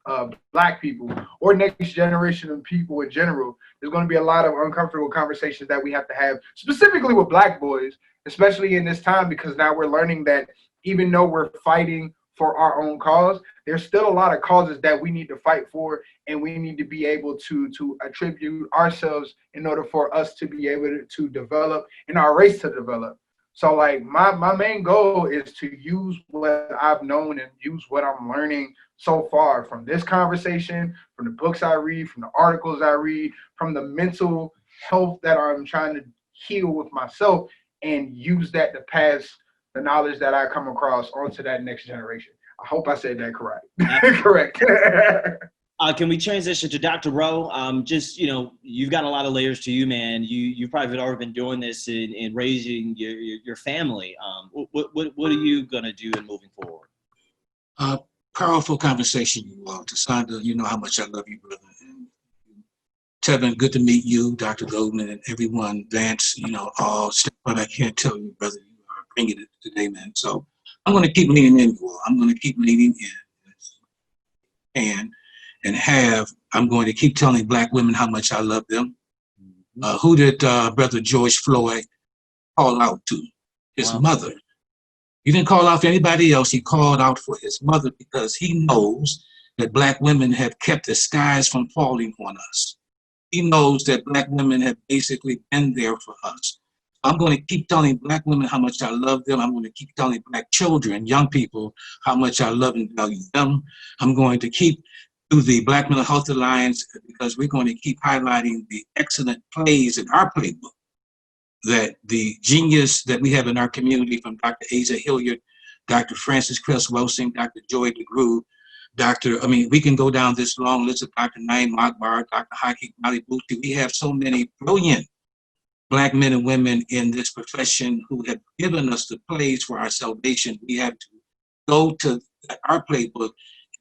Black people, or next generation of people in general. There's going to be a lot of uncomfortable conversations that we have to have, specifically with Black boys, especially in this time, because now we're learning that even though we're fighting for our own cause, there's still a lot of causes that we need to fight for, and we need to be able to attribute ourselves in order for us to be able to develop and our race to develop. So like my main goal is to use what I've known and use what I'm learning so far from this conversation, from the books I read, from the articles I read, from the mental health that I'm trying to heal with myself, and use that to pass the knowledge that I come across onto that next generation. I hope I said that correct. Correct.
Can we transition to Dr. Rowe? Just, you've got a lot of layers to you, man. You've probably already been doing this in raising your family. What are you going to do in moving forward?
Powerful conversation, you all. Tsanonda, you know how much I love you, brother. And Tevin, good to meet you, Dr. Goldman, and everyone, Vance, all stuff, but I can't tell you, brother, you are bringing it today, man. So I'm going to keep leaning in, you all. I'm going to keep leaning in I'm going to keep telling Black women how much I love them. Who did Brother George Floyd call out to? His mother. He didn't call out for anybody else. He called out for his mother because he knows that Black women have kept the skies from falling on us. He knows that Black women have basically been there for us. I'm going to keep telling Black women how much I love them. I'm going to keep telling Black children, young people, how much I love and value them. I'm going to keep through the Black Mental Health Alliance because we're going to keep highlighting the excellent plays in our playbook, that the genius that we have in our community, from Dr. Asa Hilliard, Dr. Frances Cress Welsing, Dr. Joy DeGruy, we can go down this long list of Dr. Naeem Akbar, Dr. Haki Malibuti. We have so many brilliant Black men and women in this profession who have given us the plays for our salvation. We have to go to our playbook,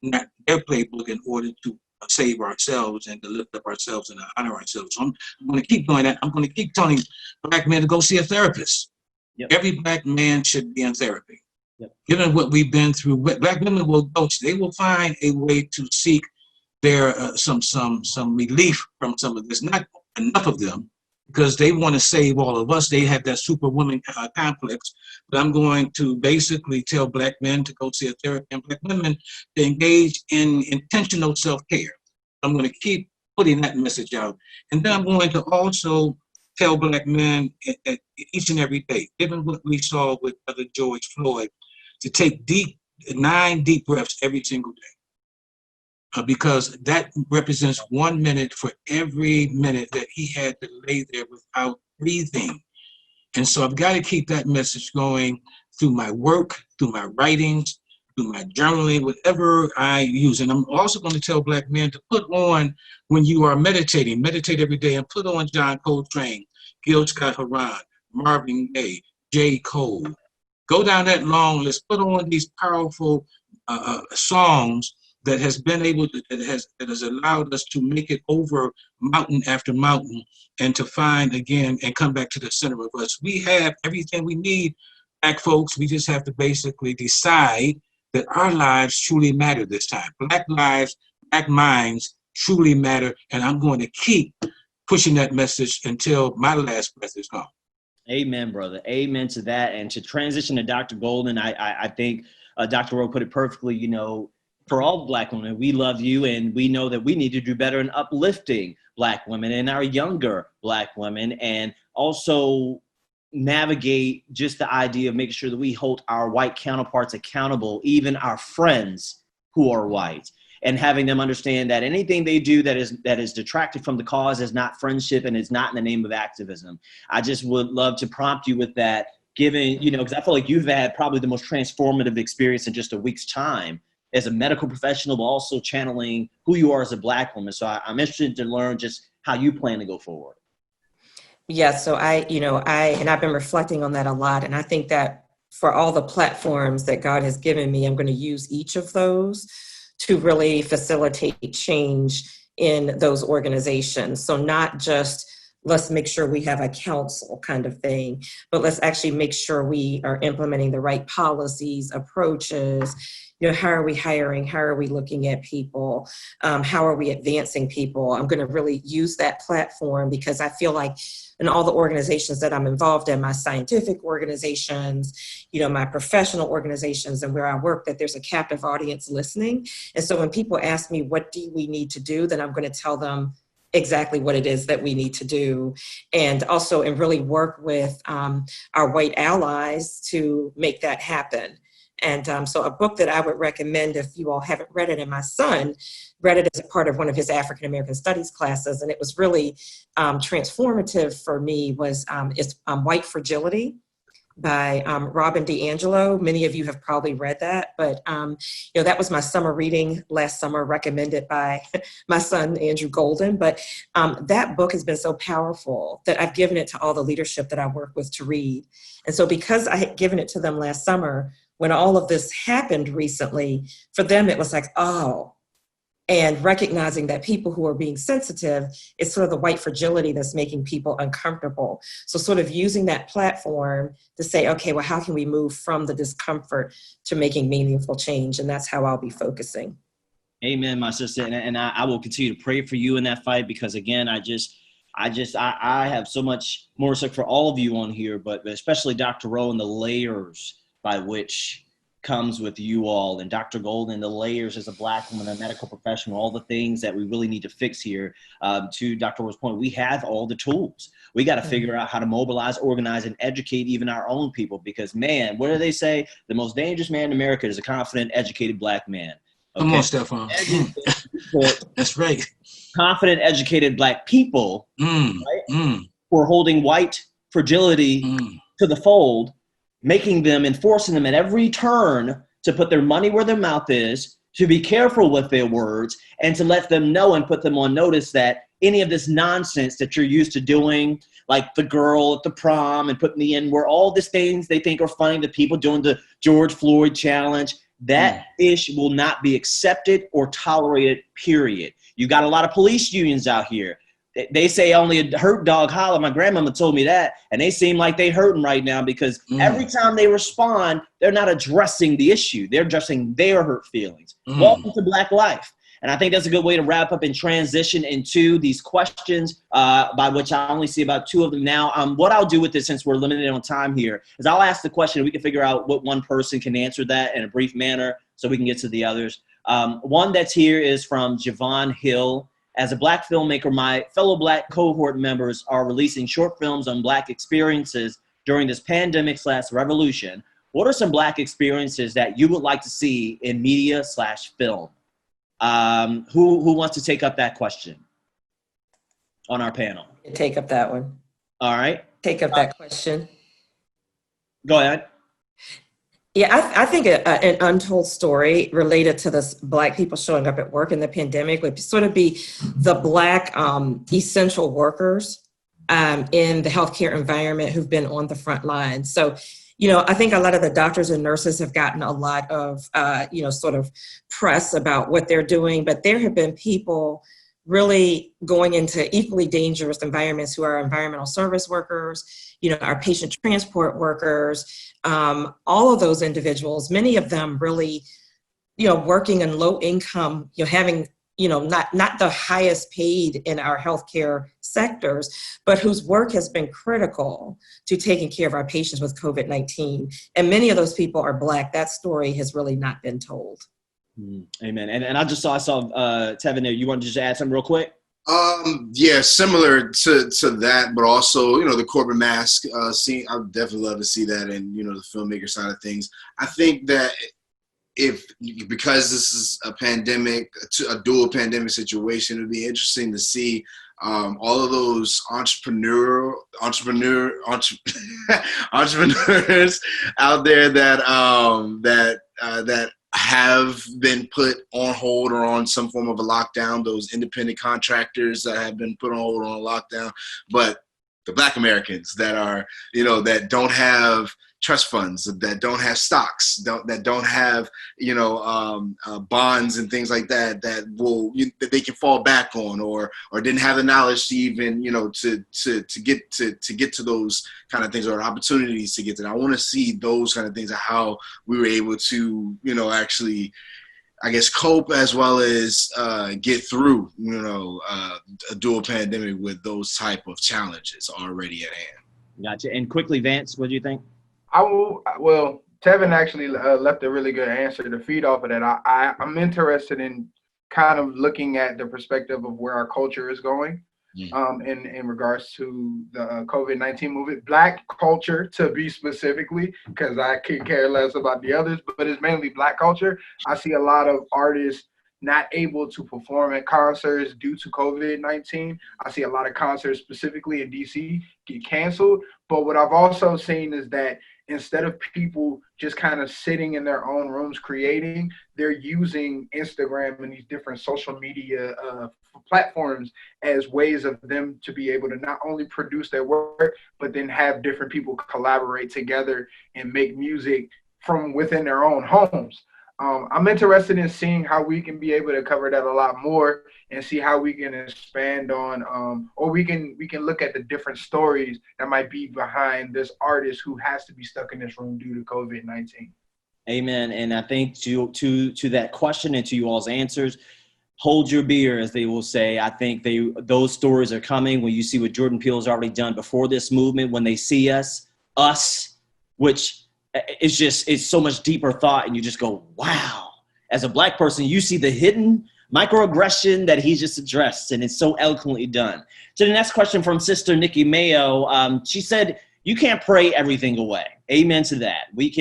not their playbook, in order to save ourselves and to lift up ourselves and to honor ourselves. So I'm going to keep doing that. I'm going to keep telling Black men to go see a therapist. Yep. Every Black man should be in therapy. Yep. Given what we've been through, Black women will go. They will find a way to seek their some relief from some of this. Not enough of them, because they want to save all of us. They have that superwoman complex. But I'm going to basically tell Black men to go see a therapist and Black women to engage in intentional self-care. I'm going to keep putting that message out. And then I'm going to also tell Black men each and every day, given what we saw with Brother George Floyd, to take 9 deep breaths every single day. Because that represents 1 minute for every minute that he had to lay there without breathing. And so I've got to keep that message going through my work, through my writings, through my journaling, whatever I use. And I'm also going to tell Black men to put on, when you are meditating, meditate every day and put on John Coltrane, Gil Scott-Heron, Marvin Gaye, J. Cole. Go down that long list, put on these powerful songs that has been able to, that has allowed us to make it over mountain after mountain and to find again and come back to the center of us. We have everything we need, Black folks. We just have to basically decide that our lives truly matter this time. Black lives, Black minds truly matter. And I'm going to keep pushing that message until my last breath is gone.
Amen, brother. Amen to that. And to transition to Dr. Golden, I think Dr. Rowe put it perfectly. For all Black women, we love you, and we know that we need to do better in uplifting Black women and our younger Black women, and also navigate just the idea of making sure that we hold our white counterparts accountable, even our friends who are white, and having them understand that anything they do that is detracted from the cause is not friendship and is not in the name of activism. I just would love to prompt you with that, given, because I feel like you've had probably the most transformative experience in just a week's time as a medical professional, but also channeling who you are as a Black woman. So I'm interested to learn just how you plan to go forward.
Yeah, so I've been reflecting on that a lot. And I think that for all the platforms that God has given me, I'm going to use each of those to really facilitate change in those organizations. So not just let's make sure we have a council kind of thing, but let's actually make sure we are implementing the right policies, approaches. How are we hiring? How are we looking at people? How are we advancing people? I'm going to really use that platform because I feel like in all the organizations that I'm involved in, my scientific organizations, my professional organizations and where I work, that there's a captive audience listening. And so when people ask me, what do we need to do? Then I'm going to tell them exactly what it is that we need to do. And also, and really work with our white allies to make that happen. And so a book that I would recommend if you all haven't read it, and my son read it as a part of one of his African American studies classes, and it was really transformative for me, was it's White Fragility by Robin DiAngelo. Many of you have probably read that, but that was my summer reading last summer, recommended by my son, Andrew Golden. But that book has been so powerful that I've given it to all the leadership that I work with to read. And so because I had given it to them last summer, when all of this happened recently, for them, it was like, oh, and recognizing that people who are being sensitive is sort of the white fragility that's making people uncomfortable. So sort of using that platform to say, okay, well, how can we move from the discomfort to making meaningful change? And that's how I'll be focusing.
Amen, my sister. And I will continue to pray for you in that fight, because again, I have so much more respect for all of you on here, but especially Dr. Rowe and the layers by which comes with you all, and Dr. Golden, the layers as a Black woman, a medical professional, all the things that we really need to fix here. To Dr. Rowe's point, we have all the tools. We got to figure out how to mobilize, organize, and educate even our own people, because, man, what do they say? The most dangerous man in America is a confident, educated Black man. Okay?
Come on, Stephon. That's right.
Confident, educated Black people, right? Who are holding white fragility to the fold, making them, enforcing them at every turn to put their money where their mouth is, to be careful with their words, and to let them know and put them on notice that any of this nonsense that you're used to doing, like the girl at the prom and putting the N-word, all these things they think are funny, the people doing the George Floyd challenge, that ish will not be accepted or tolerated, period. You got a lot of police unions out here. They say only a hurt dog holler. My grandmama told me that, and they seem like they hurting right now, because every time they respond, they're not addressing the issue. They're addressing their hurt feelings. Welcome to Black life. And I think that's a good way to wrap up and transition into these questions, by which I only see about 2 of them now. What I'll do with this, since we're limited on time here, is I'll ask the question, and we can figure out what one person can answer that in a brief manner so we can get to the others. One that's here is from Javon Hill. As a Black filmmaker, my fellow Black cohort members are releasing short films on Black experiences during this pandemic/revolution. What are some Black experiences that you would like to see in media/film? Who wants to take up that question on our panel?
Take up that one.
All right.
Take up that question.
Go ahead.
Yeah, I think an untold story related to this Black people showing up at work in the pandemic would sort of be the Black essential workers in the healthcare environment who've been on the front lines. So, you know, I think a lot of the doctors and nurses have gotten a lot of, sort of press about what they're doing, but there have been people really going into equally dangerous environments who are environmental service workers, you know, our patient transport workers, all of those individuals, many of them really, you know, working in low income, you know, having, you know, not the highest paid in our healthcare sectors, but whose work has been critical to taking care of our patients with COVID-19. And many of those people are Black. That story has really not been told.
Amen. And I saw Tevin there. You want to just add something real quick?
Yeah, similar to that, but also, you know, the corporate mask scene. I would definitely love to see that, and, you know, the filmmaker side of things. I think that because this is a pandemic, a dual pandemic situation, it'd be interesting to see all of those entrepreneurs out there that have been put on hold or on some form of a lockdown, those independent contractors that have been put on hold or on a lockdown, but the Black Americans that are, you know, that don't have trust funds, that don't have stocks, that don't have, you know, bonds and things like that, that they can fall back on, or didn't have the knowledge to even, you know, to get to those kind of things, or opportunities to get to that. I want to see those kind of things, of how we were able to, you know, actually, I guess, cope as well as get through, you know, a dual pandemic with those type of challenges already at hand.
Gotcha. And quickly, Vance, what do you think?
Well, Tevin actually left a really good answer to feed off of that. I'm interested in kind of looking at the perspective of where our culture is going in regards to the COVID-19 movement. Black culture, to be specifically, because I could care less about the others, but it's mainly Black culture. I see a lot of artists not able to perform at concerts due to COVID-19. I see a lot of concerts, specifically in DC, get canceled. But what I've also seen is that instead of people just kind of sitting in their own rooms creating, they're using Instagram and these different social media platforms as ways of them to be able to not only produce their work, but then have different people collaborate together and make music from within their own homes. I'm interested in seeing how we can be able to cover that a lot more and see how we can expand on, or we can look at the different stories that might be behind this artist who has to be stuck in this room due to COVID-19.
Amen. And I think to that question and to you all's answers, hold your beer, as they will say. I think those stories are coming when you see what Jordan Peele has already done before this movement, when they see us, which it's so much deeper thought, and you just go, wow. As a Black person, you see the hidden microaggression that he just addressed, and it's so eloquently done. So the next question from Sister Nikki Mayo, she said, you can't pray everything away. Amen to that. What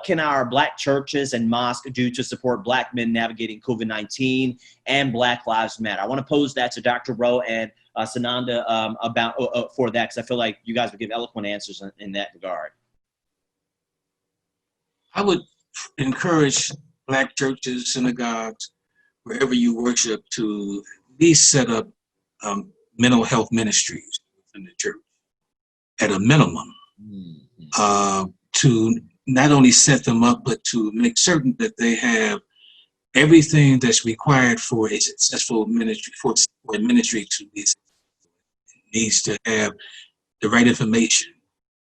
can our Black churches and mosques do to support Black men navigating COVID-19 and Black Lives Matter? I want to pose that to Dr. Rowe and Tsanonda for that, because I feel like you guys would give eloquent answers in that regard.
I would encourage Black churches, synagogues, wherever you worship, to at least set up mental health ministries within the church at a minimum, to not only set them up, but to make certain that they have everything that's required for a successful ministry, for a ministry to be successful. It needs to have the right information,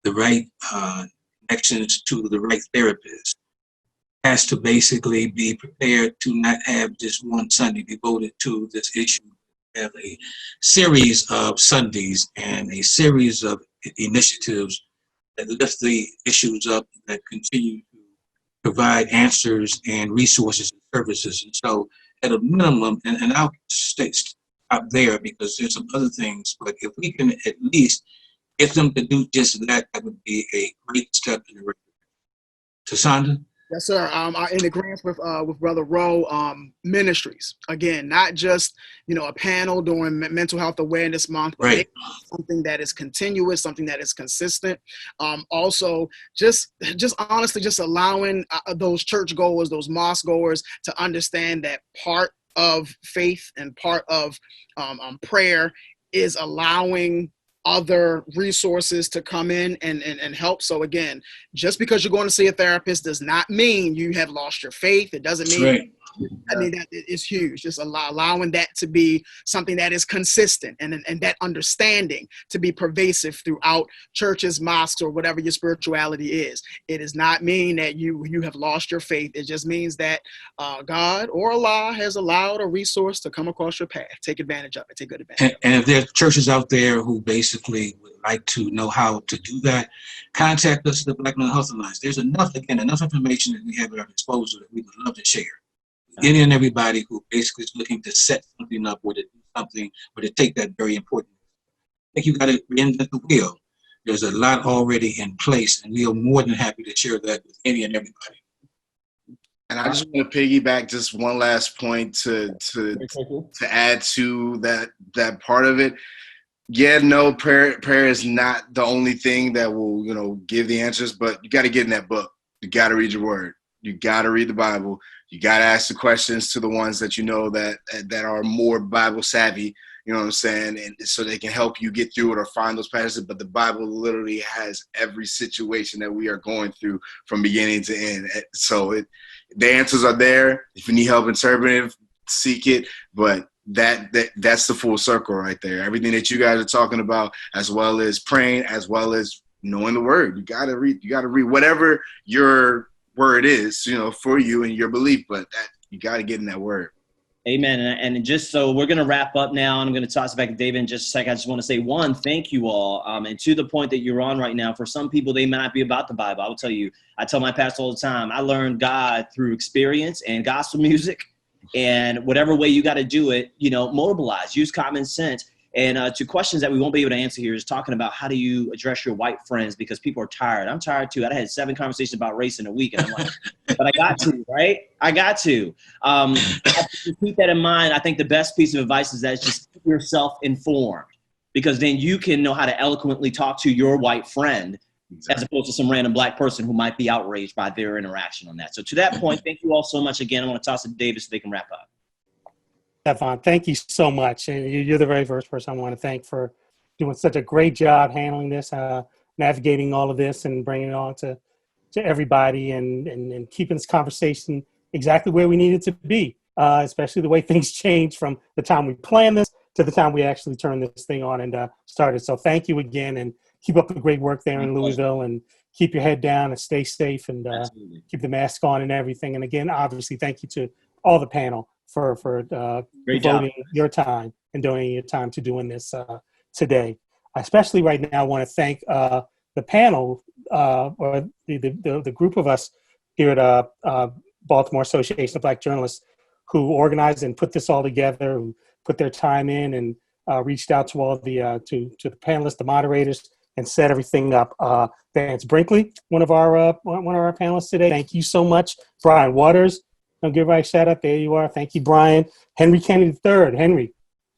the right connections to the right therapist. Has to basically be prepared to not have just one Sunday devoted to this issue. Have a series of Sundays and a series of initiatives that lift the issues up, that continue to provide answers and resources and services. And so at a minimum, and I'll stop there because there's some other things, but if we can at least get them to do just that, that would be a great step in the right direction. Tsanonda?
Yes, sir. I'm in agreement with Brother Rowe. Ministries, again, not just a panel during Mental Health Awareness Month, but
right.
Something that is continuous, something that is consistent. Also, just honestly, just allowing those churchgoers, those mosque goers, to understand that part of faith and part of prayer is allowing other resources to come in and help. So again, just because you're going to see a therapist does not mean you have lost your faith. It doesn't mean,
right.
I mean, that is huge. Just allowing that to be something that is consistent and that understanding to be pervasive throughout churches, mosques, or whatever your spirituality is. It does not mean that you have lost your faith. It just means that God or Allah has allowed a resource to come across your path. Take advantage of it. Take good advantage of it.
And if there are churches out there who basically would like to know how to do that, contact us at the Black Mental Health Alliance. There's enough information that we have at our disposal that we would love to share. Any and everybody who basically is looking to set something up or to do something or to take that very important. I think you got to reinvent the wheel. There's a lot already in place, and we are more than happy to share that with any and everybody.
And I just want to piggyback just one last point to add to that part of it. Yeah, no, prayer is not the only thing that will, give the answers, but you got to get in that book. You got to read your word. You got to read the Bible. You got to ask the questions to the ones that that are more Bible savvy, you know what I'm saying? And so they can help you get through it or find those passages. But the Bible literally has every situation that we are going through from beginning to end. So the answers are there. If you need help interpreting, seek it. But that's the full circle right there. Everything that you guys are talking about, as well as praying, as well as knowing the word. You got to read whatever your word is, for you and your belief, but that you got to get in that word.
Amen. And just so we're going to wrap up now, and I'm going to toss it back to David in just a second. I just want to say, one, thank you all. And to the point that you're on right now, for some people, they may not be about the Bible. I will tell you, I tell my pastor all the time, I learned God through experience and gospel music, and whatever way you got to do it, mobilize, use common sense. And to questions that we won't be able to answer here is talking about how do you address your white friends, because people are tired. I'm tired too. I had 7 conversations about race in a week, and I'm like, but I got to, right? I got to. Keep that in mind. I think the best piece of advice is that just keep yourself informed, because then you can know how to eloquently talk to your white friend, as opposed to some random Black person who might be outraged by their interaction on that. So to that point, thank you all so much again. I want to toss it to David so they can wrap up.
Stephon, thank you so much. And you're the very first person I want to thank for doing such a great job handling this, navigating all of this and bringing it on to to everybody and keeping this conversation exactly where we need it to be, especially the way things change from the time we plan this to the time we actually turn this thing on and start it. So thank you again, and keep up the great work there in Louisville, and keep your head down and stay safe, and keep the mask on and everything. And again, obviously, thank you to all the panel for devoting your time and donating your time to doing this today. I especially right now want to thank the panel or the group of us here at Baltimore Association of Black Journalists who organized and put this all together, who put their time in and reached out to all the to the panelists, the moderators, and set everything up. Vance Brinkley, one of our panelists today. Thank you so much. Brian Waters, I'll give everybody a shout out. There you are. Thank you, Brian. Henry Kennedy III. Henry,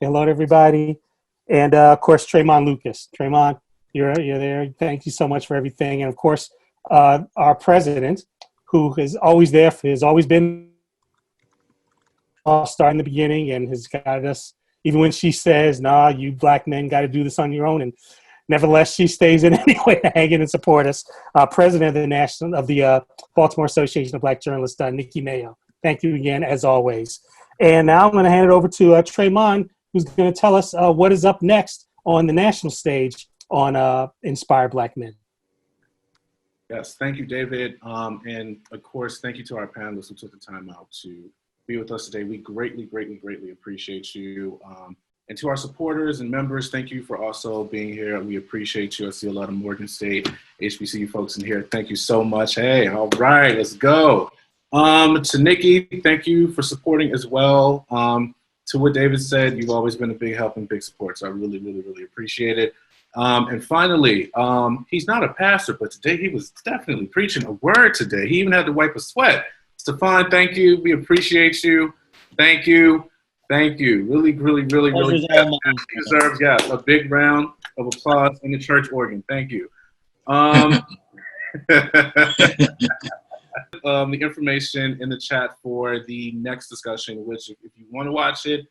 say hello to everybody. And of course, Tremont Lucas. Tremont, you're there. Thank you so much for everything. And of course, our president, who is always there, has always been all-star in the beginning and has guided us, even when she says, nah, you black men got to do this on your own. And nevertheless, she stays in anyway to hang in and support us. President of the Baltimore Association of Black Journalists, Nikki Mayo. Thank you again, as always. And now I'm going to hand it over to Tremont, who's going to tell us what is up next on the national stage on Inspire Black Men.
Yes, thank you, David. And of course, thank you to our panelists who took the time out to be with us today. We greatly, greatly, greatly appreciate you. And to our supporters and members, thank you for also being here. We appreciate you. I see a lot of Morgan State, HBCU folks in here. Thank you so much. Hey, all right, let's go. To Nikki, thank you for supporting as well. To what David said, you've always been a big help and big support. So I really, really, really appreciate it. And finally, he's not a pastor, but today he was definitely preaching a word today. He even had to wipe a sweat. Stephon, thank you. We appreciate you. Thank you. Thank you. Really, really, really, really. He deserves, yes, a big round of applause in the church organ. Thank you. The information in the chat for the next discussion, which if you want to watch it,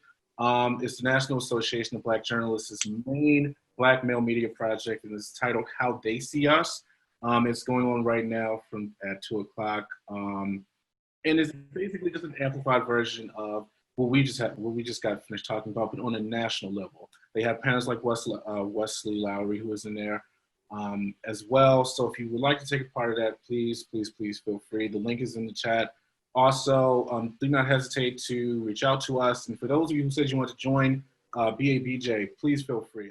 it's the National Association of Black Journalists' main Black male media project, and it's titled How They See Us. It's going on right now at 2 o'clock. And it's basically just an amplified version of what we just got finished talking about, but on a national level. They have panels like Wesley Lowry, who is in there as well. So if you would like to take a part of that, please, please, please feel free. The link is in the chat. Also, do not hesitate to reach out to us. And for those of you who said you want to join BABJ, please feel free.